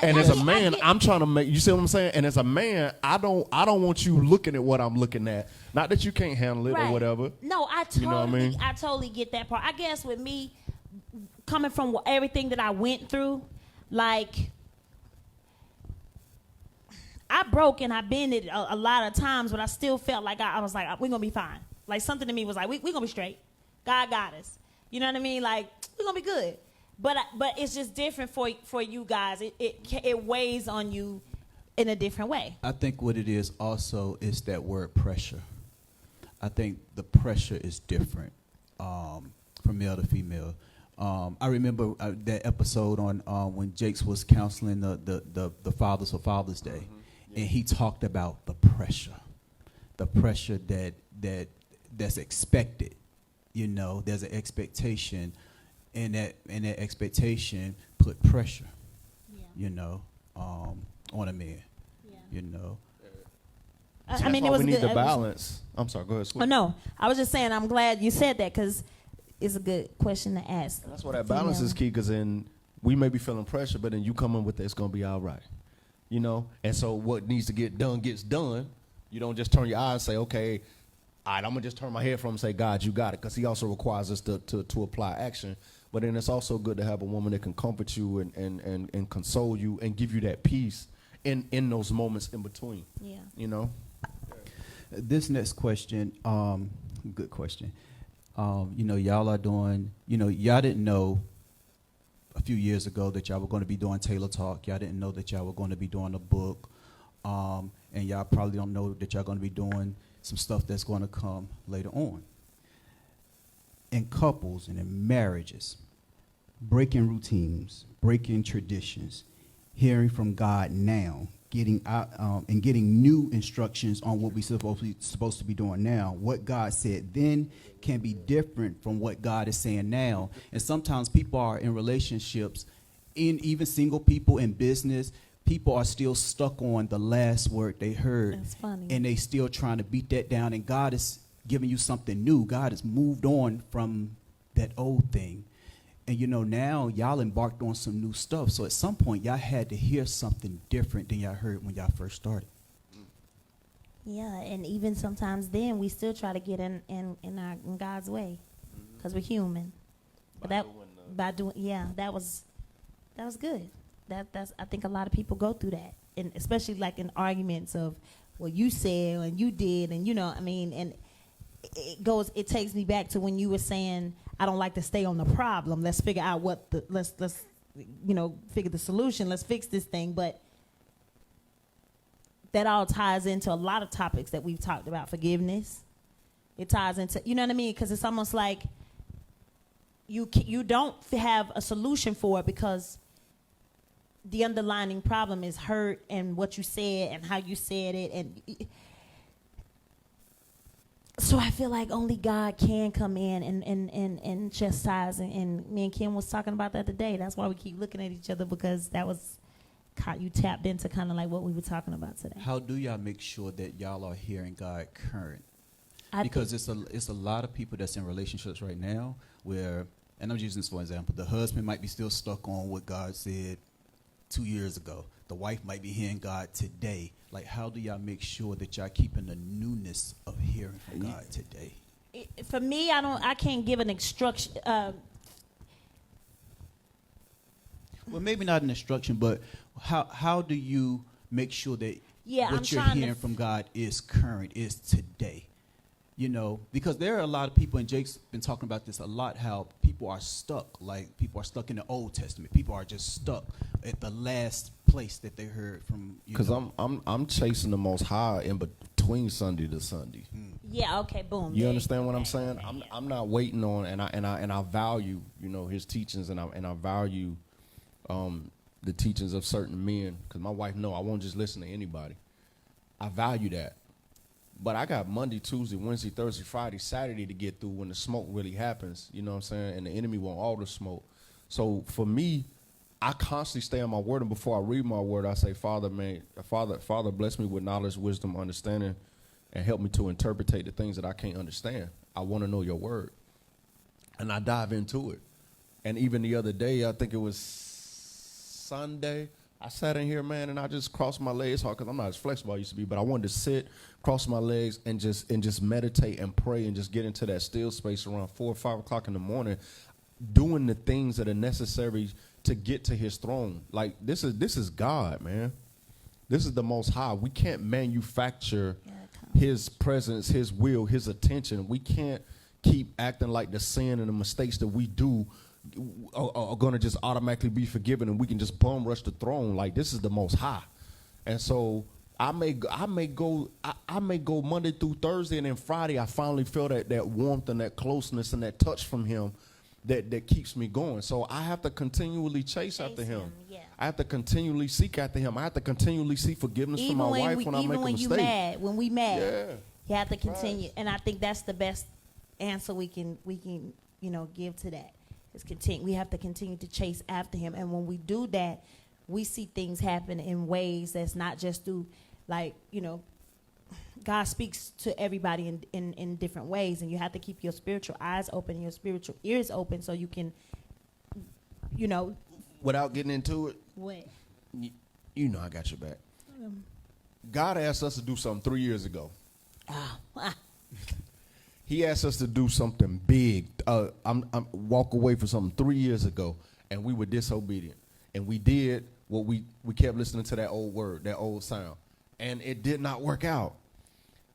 And as a man, I'm trying to make, you see what I'm saying? And as a man, I don't want you looking at what I'm looking at. Not that you can't handle it or whatever. No, I totally get that part. I guess with me, coming from everything that I went through, like, I broke and I've been it a lot of times, but I still felt like I was like, we're going to be fine. Like, something to me was like, we're going to be straight. God got us. You know what I mean? Like, we're going to be good. But it's just different for you guys. It weighs on you in a different way. I think what it is also is that word pressure. I think the pressure is different from male to female. I remember that episode on when Jakes was counseling the fathers for Father's Day. And he talked about the pressure that's expected. You know, there's an expectation, and that expectation put pressure. You know, on a man. You know. I mean, it was we good. Need the balance. I'm sorry. Go ahead. Oh no, I was just saying. I'm glad you said that because it's a good question to ask. And that's why that balance is key. Because then we may be feeling pressure, but then you come in with it's gonna be all right. You know, and so what needs to get done gets done. You don't just turn your eyes and say, okay, all right, I'm going to just turn my head from and say, God, you got it. Because he also requires us to apply action. But then it's also good to have a woman that can comfort you and console you and give you that peace in those moments in between. Yeah. You know? This next question, good question. You know, y'all are doing, you know, y'all didn't know a few years ago that y'all were going to be doing Taylor Talk. Y'all didn't know that y'all were going to be doing a book. And y'all probably don't know that y'all going to be doing some stuff that's going to come later on. In couples and in marriages, breaking routines, breaking traditions, hearing from God now, getting out and getting new instructions on what we're supposed to be doing now. What God said then can be different from what God is saying now. And sometimes people are in relationships, in even single people in business, people are still stuck on the last word they heard. That's funny. And they still trying to beat that down. And God is giving you something new. God has moved on from that old thing. And, you know, now y'all embarked on some new stuff. So at some point, y'all had to hear something different than y'all heard when y'all first started. Yeah, and even sometimes then we still try to get in God's way because we're human. But that was good. That's I think a lot of people go through that, and especially like in arguments of, well, you said and you did, and you know, I mean, and it takes me back to when you were saying, I don't like to stay on the problem. Let's figure out let's figure the solution. Let's fix this thing. But that all ties into a lot of topics that we've talked about. Forgiveness. It ties into, you know what I mean? Because it's almost like you don't have a solution for it because the underlying problem is hurt and what you said and how you said it. And so I feel like only God can come in and chastise. And me and Kim was talking about that today. That's why we keep looking at each other, because that was, you tapped into kind of like what we were talking about today. How do y'all make sure that y'all are hearing God current? Because it's a lot of people that's in relationships right now where, and I'm using this for example, the husband might be still stuck on what God said 2 years ago. The wife might be hearing God today. Like, how do y'all make sure that y'all keeping the newness of hearing from God today? For me, I can't give an instruction. Well, maybe not an instruction, but how do you make sure that what you're hearing from God is current, is today? You know, because there are a lot of people, and Jake's been talking about this a lot, how people are stuck. Like, people are stuck in the Old Testament. People are just stuck at the last place that they heard from. Because I'm chasing the Most High in between Sunday to Sunday. Yeah. Okay. Boom. You understand what I'm saying? I'm not waiting on, and I value, you know, his teachings, and I value the teachings of certain men. Because my wife know I won't just listen to anybody. I value that. But I got Monday, Tuesday, Wednesday, Thursday, Friday, Saturday to get through when the smoke really happens. You know what I'm saying? And the enemy want all the smoke. So for me, I constantly stay on my word. And before I read my word, I say, Father, bless me with knowledge, wisdom, understanding, and help me to interpret the things that I can't understand. I want to know your word. And I dive into it. And even the other day, I think it was Sunday, I sat in here, man, and I just crossed my legs hard because I'm not as flexible as I used to be, but I wanted to sit, cross my legs, and just meditate and pray and just get into that still space around 4 or 5 o'clock in the morning, doing the things that are necessary to get to his throne. Like, this is God, man. This is the Most High. We can't manufacture his presence, his will, his attention. We can't keep acting like the sin and the mistakes that we do are going to just automatically be forgiven and we can just bum rush the throne. Like, this is the Most High. And so I may go Monday through Thursday, and then Friday I finally feel that warmth and that closeness and that touch from him that keeps me going. So I have to continually chase after him. Yeah. I have to continually seek after him. I have to continually seek forgiveness from my wife when I make a mistake. When we mad, you have to continue. Right. And I think that's the best answer we can give to that. Is continue. We have to continue to chase after him. And when we do that, we see things happen in ways that's not just through, like, God speaks to everybody in different ways, and you have to keep your spiritual eyes open and your spiritual ears open so you can, Without getting into it. What? I got your back. God asked us to do something 3 years ago. He asked us to do something big. Walk away from something 3 years ago, and we were disobedient. And we did what we kept listening to that old word, that old sound. And it did not work out.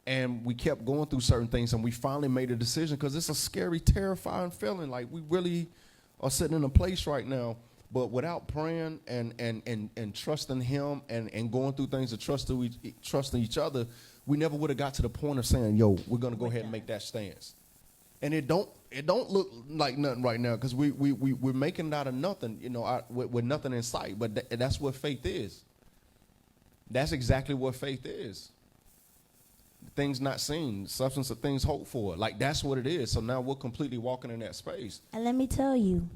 And we kept going through certain things, and we finally made a decision because it's a scary, terrifying feeling. Like, we really are sitting in a place right now, but without praying and trusting him and going through things and trusting each other, we never would have got to the point of saying, yo, we're going to go ahead and make that stance. And it don't look like nothing right now because we're making it out of nothing, with nothing in sight. But that's what faith is. That's exactly what faith is. Things not seen, substance of things hoped for. Like, that's what it is. So now we're completely walking in that space. And let me tell you,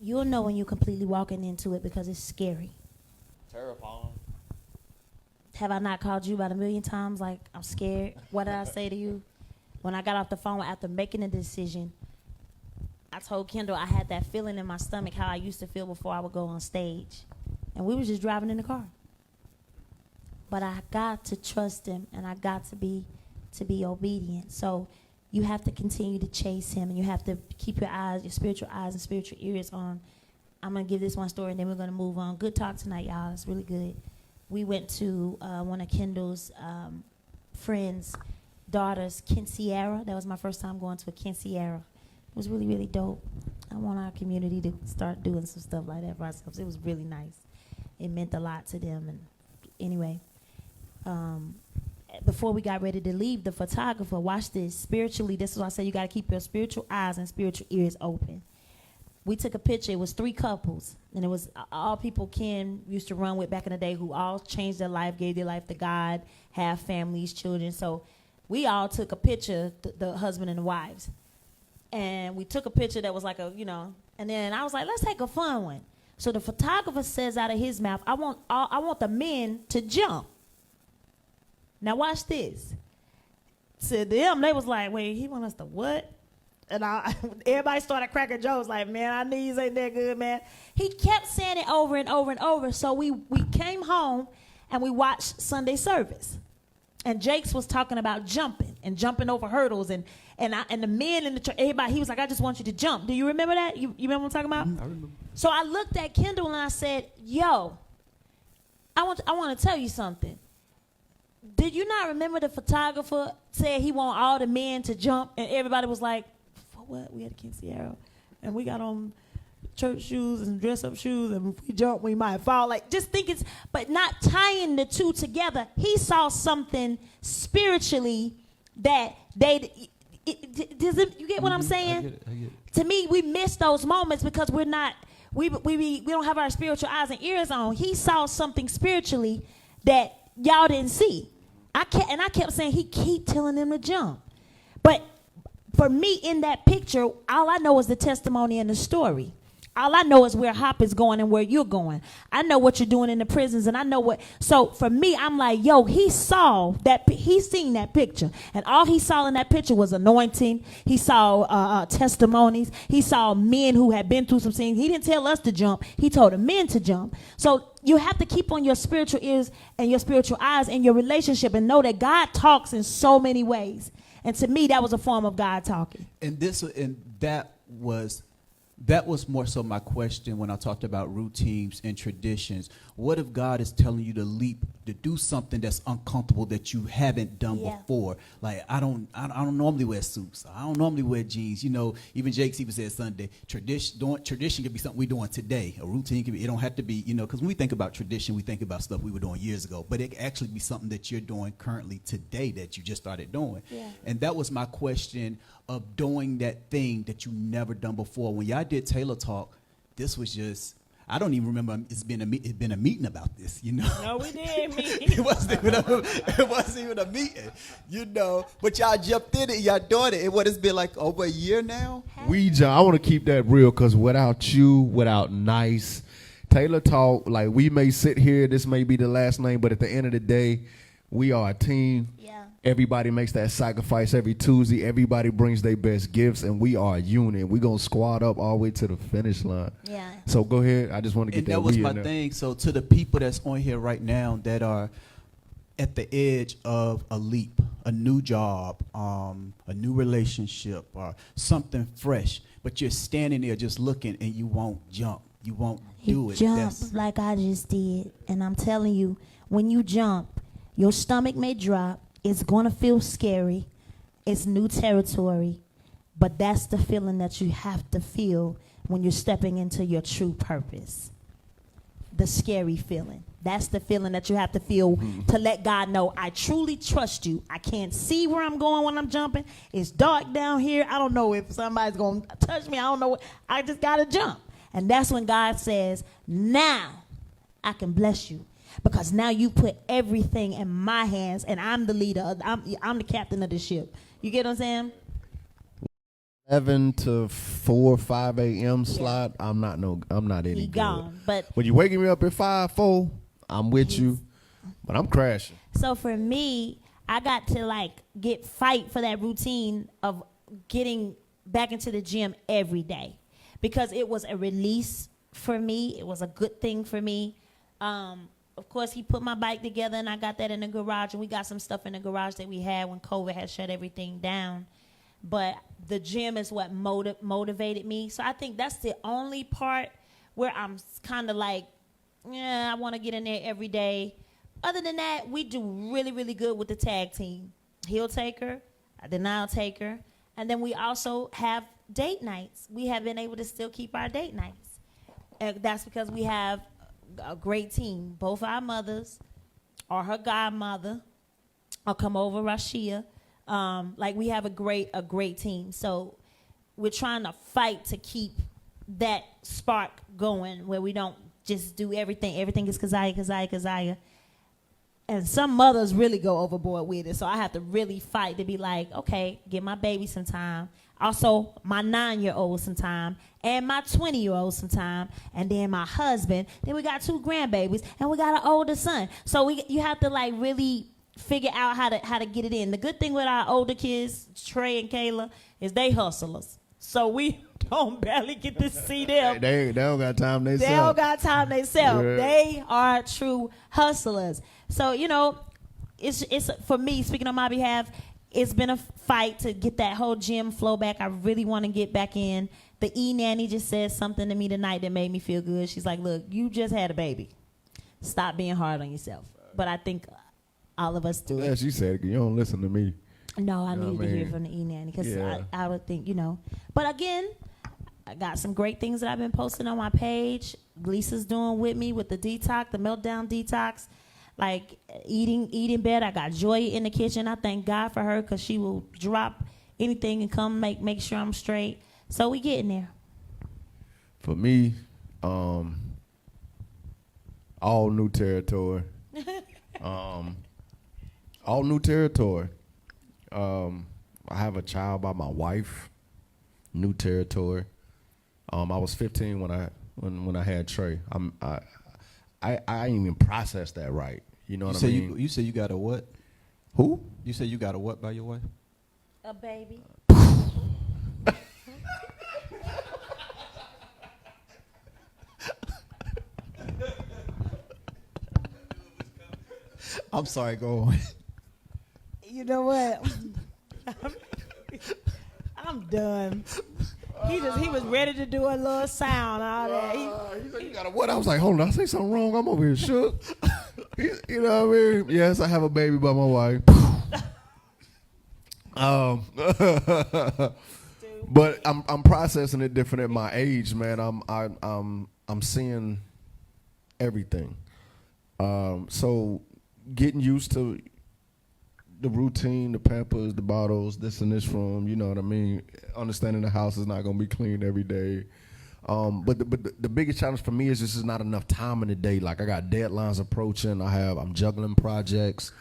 you'll know when you're completely walking into it because it's scary. Terrifying. Have I not called you about 1,000,000 times? Like, I'm scared. What did I say to you? When I got off the phone after making a decision, I told Kendall I had that feeling in my stomach how I used to feel before I would go on stage. And we were just driving in the car. But I got to trust him, and I got to be obedient. So you have to continue to chase him, and you have to keep your spiritual eyes and spiritual ears on. I'm going to give this one story, and then we're going to move on. Good talk tonight, y'all. It's really good. We went to one of Kendall's friends' daughters, quinceañera. That was my first time going to a quinceañera. It was really, really dope. I want our community to start doing some stuff like that for ourselves. It was really nice. It meant a lot to them. And anyway, before we got ready to leave, the photographer, watch this, spiritually, this is why I say you got to keep your spiritual eyes and spiritual ears open. We took a picture. It was 3 couples, and it was all people Ken used to run with back in the day who all changed their life, gave their life to God, have families, children. So we all took a picture, the husband and the wives. And we took a picture that was like and then I was like, let's take a fun one. So the photographer says out of his mouth, I want the men to jump. Now watch this. To them, they was like, wait, he want us to what? And everybody started cracking jokes like, man, our knees ain't that good, man. He kept saying it over and over and over. So we came home and we watched Sunday service. And Jakes was talking about jumping over hurdles and the men in the church, everybody, he was like, I just want you to jump. Do you remember that? You remember what I'm talking about? I remember. So I looked at Kendall and I said, yo, I want to tell you something. Did you not remember the photographer said he want all the men to jump? And everybody was like, for what? We had a quinceañera. And we got on church shoes and dress-up shoes, and if we jump, we might fall. Like, just think but not tying the two together. He saw something spiritually that you get what I'm saying? I get it. To me, we miss those moments because we don't have our spiritual eyes and ears on. He saw something spiritually that y'all didn't see. I kept saying, he keep telling them to jump. But for me, in that picture, all I know is the testimony and the story. All I know is where Hop is going and where you're going. I know what you're doing in the prisons, and I know what. So for me, I'm like, yo, he seen that picture, and all he saw in that picture was anointing. He saw testimonies. He saw men who had been through some things. He didn't tell us to jump. He told the men to jump. So you have to keep on your spiritual ears and your spiritual eyes in your relationship, and know that God talks in so many ways. And to me, that was a form of God talking. And that was more so my question when I talked about routines and traditions. What if God is telling you to leap, to do something that's uncomfortable that you haven't done before? Like, I don't normally wear suits. I don't normally wear jeans. You know, even Jake's even said Sunday, tradition could be something we're doing today. A routine could be, it don't have to be, you know, because when we think about tradition, we think about stuff we were doing years ago. But it could actually be something that you're doing currently today that you just started doing. Yeah. And that was my question of doing that thing that you never done before. When y'all did Taylor Talk, this was just, I don't even remember it's been a meeting about this, you know. No, we didn't meet. It wasn't even a meeting, you know. But y'all jumped in it, y'all doing it. And what, it's been like over a year now? I want to keep that real, because without you, without Nice, Taylor Talk, like, we may sit here, this may be the last name, but at the end of the day, we are a team. Yeah. Everybody makes that sacrifice every Tuesday. Everybody brings their best gifts, and we are a unit. We're going to squad up all the way to the finish line. Yeah. So go ahead. I just want to get that. And that was my thing. So to the people that's on here right now that are at the edge of a leap, a new job, a new relationship, or something fresh, but you're standing there just looking and you won't jump. You won't do it. Jump like I just did. And I'm telling you, when you jump, your stomach may drop. It's going to feel scary. It's new territory. But that's the feeling that you have to feel when you're stepping into your true purpose. The scary feeling. That's the feeling that you have to feel to let God know, I truly trust you. I can't see where I'm going when I'm jumping. It's dark down here. I don't know if somebody's going to touch me. I don't know. I just got to jump. And that's when God says, now I can bless you. Because now you put everything in my hands, and I'm the leader. I'm the captain of the ship. You get what I'm saying? 11 to 4 or 5 a.m. slot. I'm not any he good. Gone, but when you waking me up at 5-4, I'm with you, but I'm crashing. So for me, I got to fight for that routine of getting back into the gym every day, because it was a release for me. It was a good thing for me. Of course, he put my bike together, and I got that in the garage, and we got some stuff in the garage that we had when COVID had shut everything down. But the gym is what motivated me. So I think that's the only part where I'm kind of like, yeah, I want to get in there every day. Other than that, we do really, really good with the tag team. Heel taker, denial taker, and then we also have date nights. We have been able to still keep our date nights. That's because we have a great team. Both our mothers or her godmother or come over Rashia. We have a great team. So we're trying to fight to keep that spark going, where we don't just do everything. Everything is Keziah. And some mothers really go overboard with it. So I have to really fight to be like, okay, give my baby some time. Also, my 9-year-old some time, and my 20-year-old some time, and then my husband. Then we got 2 grandbabies, and we got an older son. So you have to really figure out how to get it in. The good thing with our older kids, Trey and Kayla, is they hustlers. So we don't barely get to see them. They don't got time themselves. They don't got time themselves. Yeah. They are true hustlers. So, it's for me, speaking on my behalf, it's been a fight to get that whole gym flow back. I really want to get back in. The E-Nanny just said something to me tonight that made me feel good. She's like, look, you just had a baby. Stop being hard on yourself. But I think all of us do it. Yeah, she said, you don't listen to me. No, I need to hear from the E-Nanny, because I would think, But again, I got some great things that I've been posting on my page. Lisa's doing with me with the detox, the meltdown detox. Like eating better. I got Joy in the kitchen. I thank God for her, because she will drop anything and come make sure I'm straight. So we getting there. For me, all new territory. All new territory. I have a child by my wife. New territory. I was 15 when I had Trey. I ain't even processed that right. You know what I mean? You say you got a what? Who? You say you got a what by your wife? A baby. I'm sorry, go on. You know what? I'm done. He was ready to do a little sound, all that. He said, you got a what? I was like, hold on, did I say something wrong? I'm over here shook. You know what I mean? Yes, I have a baby by my wife. But I'm processing it different at my age, man. I'm seeing everything. So getting used to the routine, the Pampers, the bottles, this and this from, you know what I mean? Understanding the house is not going to be clean every day. But the biggest challenge for me is this is not enough time in the day. Like, I got deadlines approaching. I'm juggling projects.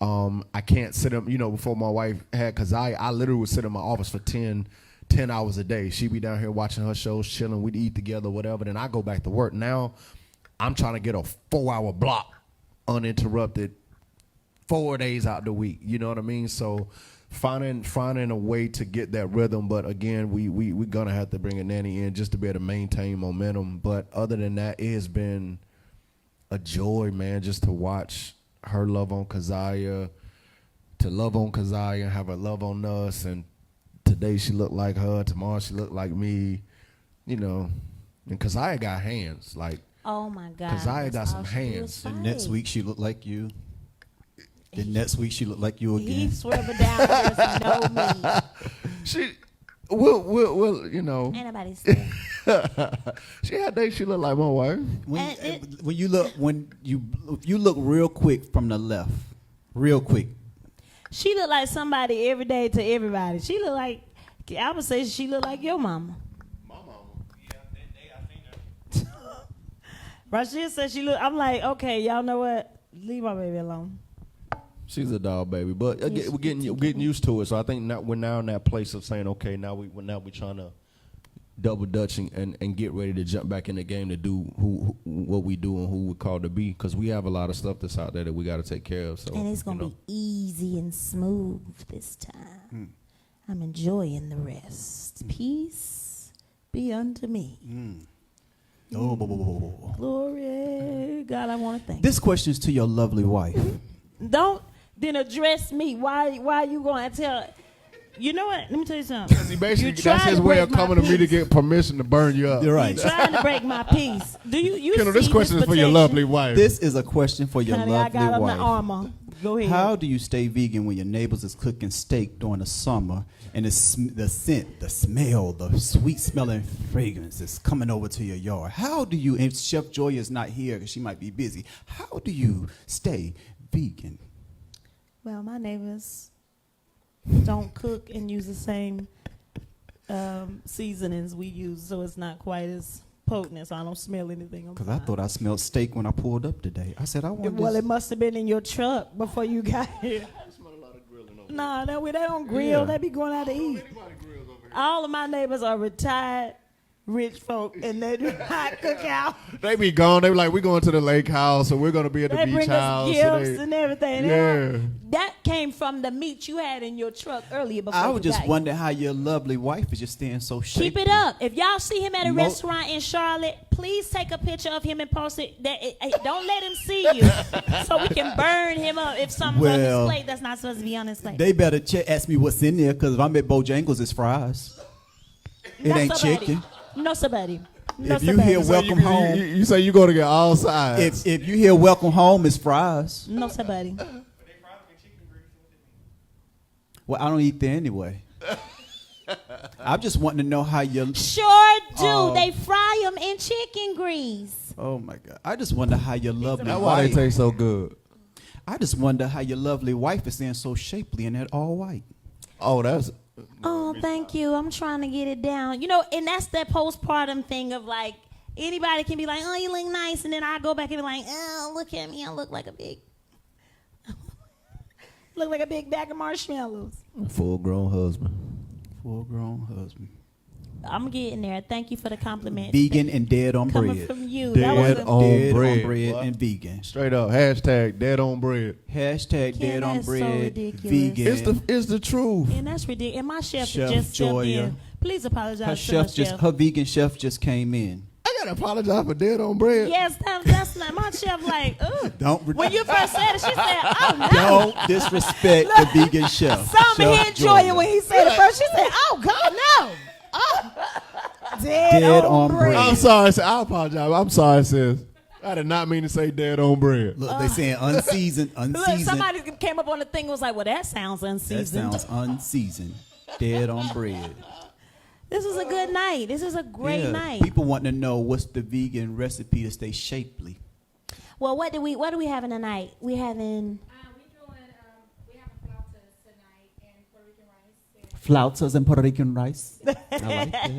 I can't sit up, before my wife had, because I literally would sit in my office for 10 hours a day. She'd be down here watching her shows, chilling. We'd eat together, whatever. Then I go back to work. Now I'm trying to get a 4-hour block uninterrupted 4 days out the week. You know what I mean? So finding a way to get that rhythm. But again, we're going to have to bring a nanny in just to be able to maintain momentum. But other than that, it has been a joy, man, just to watch her love on Keziah, to love on Keziah, have her love on us. And today she looked like her. Tomorrow she looked like me, And Keziah got hands. Like, oh, my God. Keziah got some hands. The next week she looked like you. The next week she looked like you again. He swerved down there's no me. We'll Ain't nobody scared. She had days she looked like my wife. When you look real quick from the left, real quick. She look like somebody every day to everybody. She look like, I would say she look like your mama. My mama. Yeah, I seen her. Rashid said she look, I'm like, okay, y'all know what? Leave my baby alone. She's a dog baby, but we're getting used to it. So I think we're now in that place of saying, okay, now we're trying to double dutch and get ready to jump back in the game to do what we do and who we're called to be, because we have a lot of stuff that's out there that we got to take care of. So and it's gonna be easy and smooth this time. I'm enjoying the rest. Peace be unto me. Glory, God, I want to thank. This question is to your lovely wife. Don't then address me. Why you going to tell? You know what? Let me tell you something. See, basically, that's his way of coming to me to get permission to burn you up. You're right. He's trying to break my peace. Do you Kendall, see this question is for your lovely wife. This is a question for your Honey, lovely I got wife. on the armor. Go ahead. How do you stay vegan when your neighbors is cooking steak during the summer and the scent, the smell, the sweet smelling fragrance is coming over to your yard? How do you, and Chef Joy is not here because she might be busy, how do you stay vegan? Well, my neighbors don't cook and use the same seasonings we use, so it's not quite as potent, so I don't smell anything. Because I thought I smelled steak when I pulled up today. I said, I want Well, this. it must have been in your truck before you got here. I smell a lot of grilling over Nah, they don't grill. Yeah. They be going out to eat. Anybody grills over here. All of my neighbors are retired rich folk, and they do not cook out. They be gone. They be like, we're going to the lake house, or we're going to be at the They beach bring house. us gifts and everything. Yeah. That came from the meat you had in your truck earlier before I you would just got wonder how your lovely wife is just staying so shapely. Keep it up. If y'all see him at a Mo- restaurant in Charlotte, please take a picture of him and post it. Don't let him see you, so we can burn him up if something's on his plate that's not supposed to be on his plate. They better ask me what's in there, because if I'm at Bojangles, it's fries. It No, ain't somebody. chicken. No, somebody. No, If you somebody. hear welcome home, You say you go to get all sides. if you hear welcome home, it's fries. No, somebody. Well, I don't eat there anyway. I'm just wanting to know how you. Sure do. They fry them in chicken grease. Oh my God! I just wonder how your lovely That's why they wife. taste so good. I just wonder how your lovely wife is staying so shapely in that all white. Oh, that's. Oh, thank you. I'm trying to get it down. And that's that postpartum thing of like, anybody can be like, oh, you look nice. And then I go back and be like, oh, look at me. I look like a big bag of marshmallows. Full grown husband. Full grown husband. I'm getting there. Thank you for the compliment. Vegan and dead on Coming bread. from you. Dead that was on Dead bread. on bread What? and vegan. Straight up. Hashtag dead on bread. Hashtag dead on that's so bread. ridiculous. Vegan. It's the truth. And that's ridiculous. And my chef, Chef just stepped Joya. in. Please apologize Her to chef my just chef. her vegan chef just came in. I gotta apologize for dead on bread. Yes, that's not my chef. Like, ugh. Don't When you first said it, she said, "Oh no." don't disrespect the vegan chef. Some Chef hit Joya when he said it first. She said, "Oh God, no." Oh. Dead on bread. I'm sorry, sis. I apologize. I'm sorry, sis. I did not mean to say dead on bread. Look, they saying unseasoned, Look, unseasoned. somebody came up on the thing and was like, "Well, that sounds That unseasoned." sounds unseasoned. Dead on bread. This was a good night. This is a great Yeah, night. people want to know what's the vegan recipe to stay shapely. Well, what do we having tonight? We having We have flautas tonight and Puerto Rican rice. Flautas and Puerto Rican rice. I like that.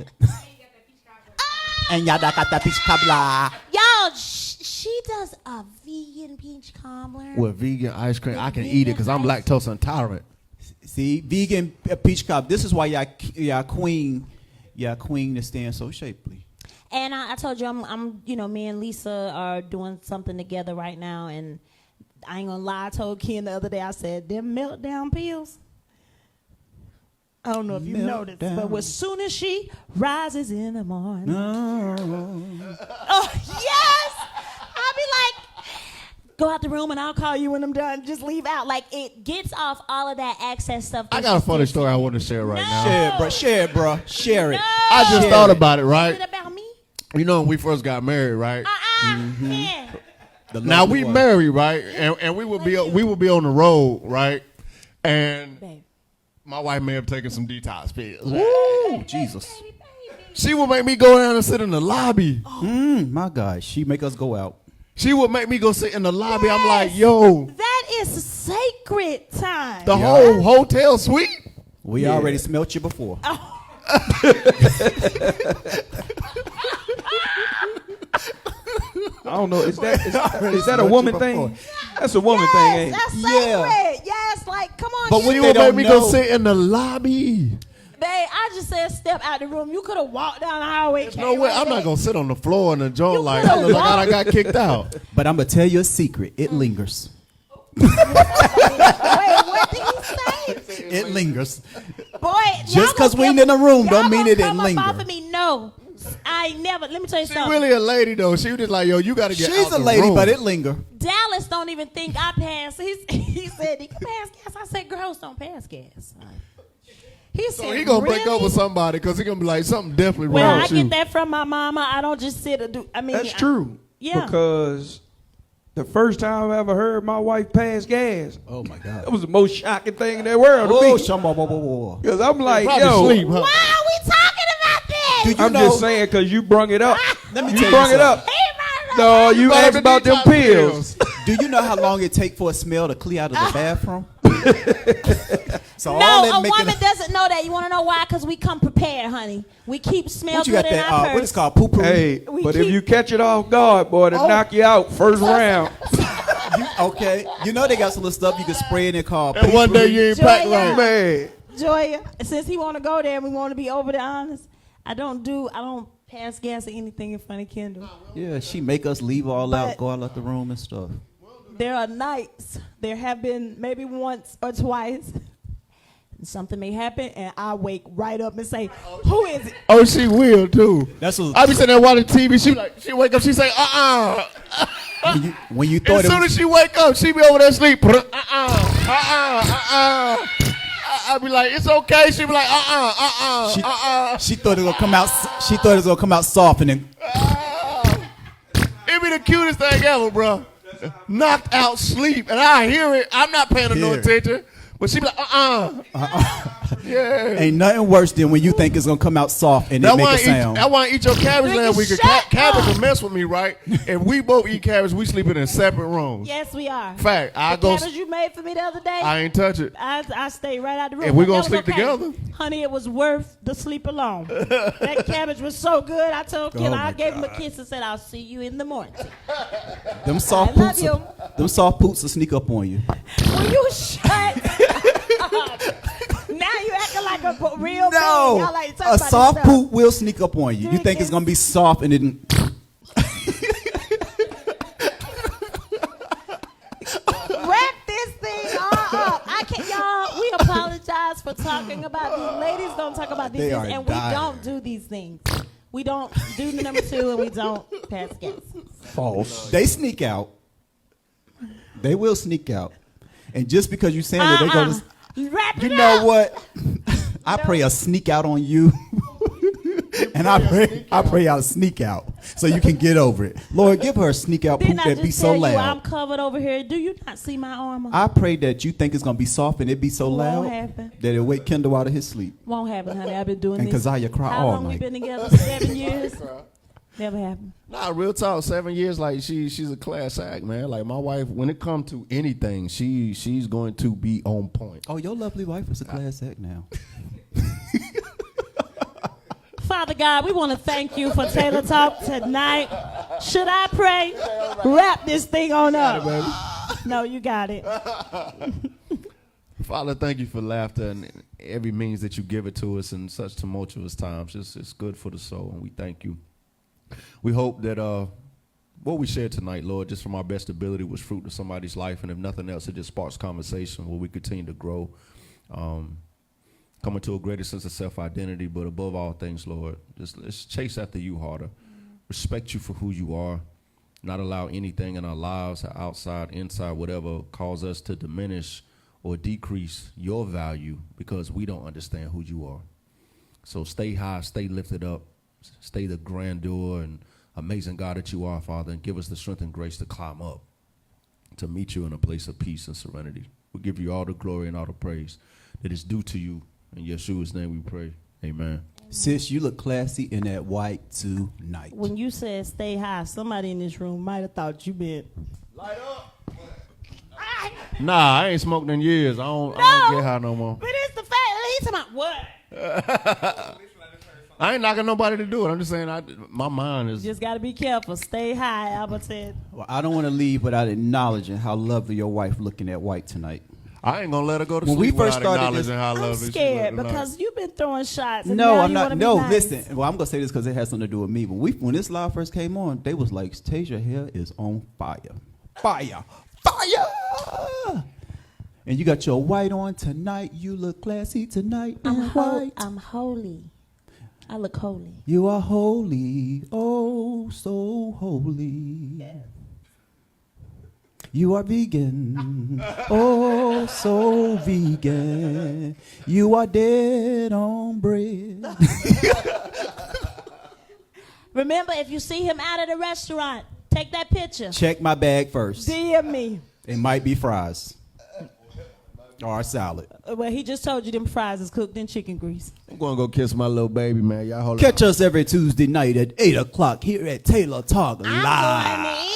And yada kata peach cobbler. y'all. She does a vegan peach cobbler. With vegan ice cream, I can eat it because I'm lactose intolerant. See, vegan peach cobbler. This is why y'all queen to stand so shapely. And I told you, I'm, me and Lisa are doing something together right now, and I ain't gonna lie. I told Ken the other day, I said, them meltdown pills. I don't know if you noticed, but as soon as she rises in the morning, oh yes, I'll be like, go out the room and I'll call you when I'm done. Just leave out. Like, it gets off all of that access stuff. I got a funny story I want to share right now. Share it, bro. Share it. I just thought about it, right? Is it about me? You know when we first got married, right? Yeah. Now we married, right? And we would be on the road, right? And Babe. my wife may have taken some detox pills. Ooh, Jesus. She would make me go down and sit in the lobby. My God, she make us go out. She would make me go sit in the lobby. I'm like, yo, That is sacred time. the whole hotel suite. We already smelt you before. I don't know. Is that a woman thing? That's a woman thing, ain't it? That's sacred. Yeah. Yes, like, come on. But you when She they would don't make me go know. sit in the lobby. Babe, I just said step out the room. You could have walked down the highway. No way. I'm not going to sit on the floor in the joint You like could've I look like I walked. done got kicked out. But I'm gonna tell you a secret. It lingers. Wait, what did he say? It lingers. Boy, Just 'cause we ain't in the room don't mean it didn't come up linger. off of me. No, I ain't never. Let me tell you She something. really a lady, though. She was just like, yo, you got to get She's out a the lady, room. but it linger. Dallas don't even think I pass. He said he can pass gas. I said girls don't pass gas. He said So he going to break really? up with somebody because he going to be like, something definitely Well, wrong I with you. get that from my mama. I don't just sit or do. I mean, That's true. Yeah. Because the first time I ever heard my wife pass gas, Oh my that God. was the most shocking thing in the world to Oh, me. shamba. Because I'm like, Probably yo, sleep, huh? Why are we talking about this? I'm just saying because you brung it up. Let me You tell brung you it up. He brought it up. No, you Brought up asked the about them detox pills. Do you know how long it take for a smell to clear out of the bathroom? So all No, that a making woman doesn't know that. You want to know why? Because we come prepared, honey. We keep smell what you good got in that? our What purse. is called poo poo? Hey, We but if keep- you catch it off guard, boy, to knock you out first round. Okay, you know they got some little stuff you can spray in it called. And one day you ain't Joy, packed yeah. right. Man, Joya, since he want to go there and we want to be over there honest, I don't pass gas or anything in front of Kendall. Yeah, she make us leave all But- out, go out the room and stuff. There are nights, there have been maybe once or twice, something may happen and I wake right up and say, who is it? Oh, she will, too. That's what, I be sitting there watching TV. She wake up. She say, when you thought As it soon was, as she wake up, she be over there sleep. I be like, it's okay. She be like, she thought it was gonna come out. She thought it was gonna come out soft and then. It be the cutest thing ever, bro. Knocked out sleep, and I hear it. I'm not paying her no Hear it. attention, but she be like, Yeah. Ain't nothing worse than when you think it's gonna come out soft and it make a sound. I want to eat your cabbage Nigga, last week. shut Cabbage up. will mess with me, right? If we both eat cabbage, we sleeping in separate rooms. Yes, we are. Fact, I The go. cabbage you made for me the other day, I ain't touch it. I stayed right out the room. And we But gonna that was sleep together? Honey, it was worth the sleep alone. That cabbage was so good. I told Ken, my I gave him a kiss and said, I'll see you in the morning. Them soft I love poots. you. Them soft poots will sneak up on you. Will you shut up? Now you acting like a real big. No, Y'all like to talk a about soft this stuff. poop will sneak up on you. You think it's gonna be soft and then. Wrap this thing all up. I can't, y'all. We apologize for talking about these. Ladies don't talk about these They things, are and we dying. don't do these things. We don't do the number 2, and we don't pass gas. False. They sneak out. They will sneak out. And just because you saying that, they go to. Wrap You it know up. what? I pray a sneak out on you. And I pray I'll sneak out so you can get over it. Lord, give her a sneak out poop Didn't I that be just so tell you loud. I'm covered over here? Do you not see my armor? I pray that you think it's gonna be soft and it be so Won't loud happen. that it wake Kendall out of his sleep. Won't happen, honey. I've been doing And this. Keziah cry How all long we night. been together? 7 years. Never happened. Nah, real talk. 7 years, like she's a class act, man. Like my wife, when it comes to anything, she's going to be on point. Oh, your lovely wife is a class act now. Father God, we want to thank you for Taylor Talk tonight. Should I pray? Wrap this thing on up. No, you got it. Father, thank you for laughter and every means that you give it to us in such tumultuous times. It's good for the soul, and we thank you. We hope that what we shared tonight, Lord, just from our best ability, was fruit to somebody's life, and if nothing else, it just sparks conversation where we continue to grow, coming to a greater sense of self-identity, but above all things, Lord, just let's chase after you harder, respect you for who you are, not allow anything in our lives, outside, inside, whatever, cause us to diminish or decrease your value because we don't understand who you are. So stay high, stay lifted up, stay the grandeur and amazing God that you are, Father, and give us the strength and grace to climb up, to meet you in a place of peace and serenity. We give you all the glory and all the praise that is due to you. In Yeshua's name we pray. Amen. Sis, you look classy in that white tonight. When you said stay high, somebody in this room might have thought you been. Light up. Nah, I ain't smoked in years. I don't get high no more. But it's the fact. He's talking about what? I ain't knocking nobody to do it. I'm just saying my mind is. Just got to be careful. Stay high, Albert said. Well, I don't want to leave without acknowledging how lovely your wife looking at white tonight. I ain't gonna let her go to When sleep we first without started this- acknowledging how I'm lovely she scared looked because you've been throwing shots. And No, now I'm you not. wanna be No, nice. listen. Well, I'm gonna say this because it has something to do with me. But when this live first came on, they was like, "Tasia hair is on fire, fire, fire." And you got your white on tonight. You look classy tonight. I'm white. I'm holy. I look holy. You are holy, oh so holy. You are vegan, oh so vegan. You are dead on bread. Remember, if you see him out of the restaurant, take that picture. Check my bag first. DM me. It might be fries or a salad. Well, he just told you them fries is cooked in chicken grease. I'm gonna go kiss my little baby, man. Y'all hold Catch us every Tuesday night at 8 o'clock here at Taylor Talk Live. I'm going in.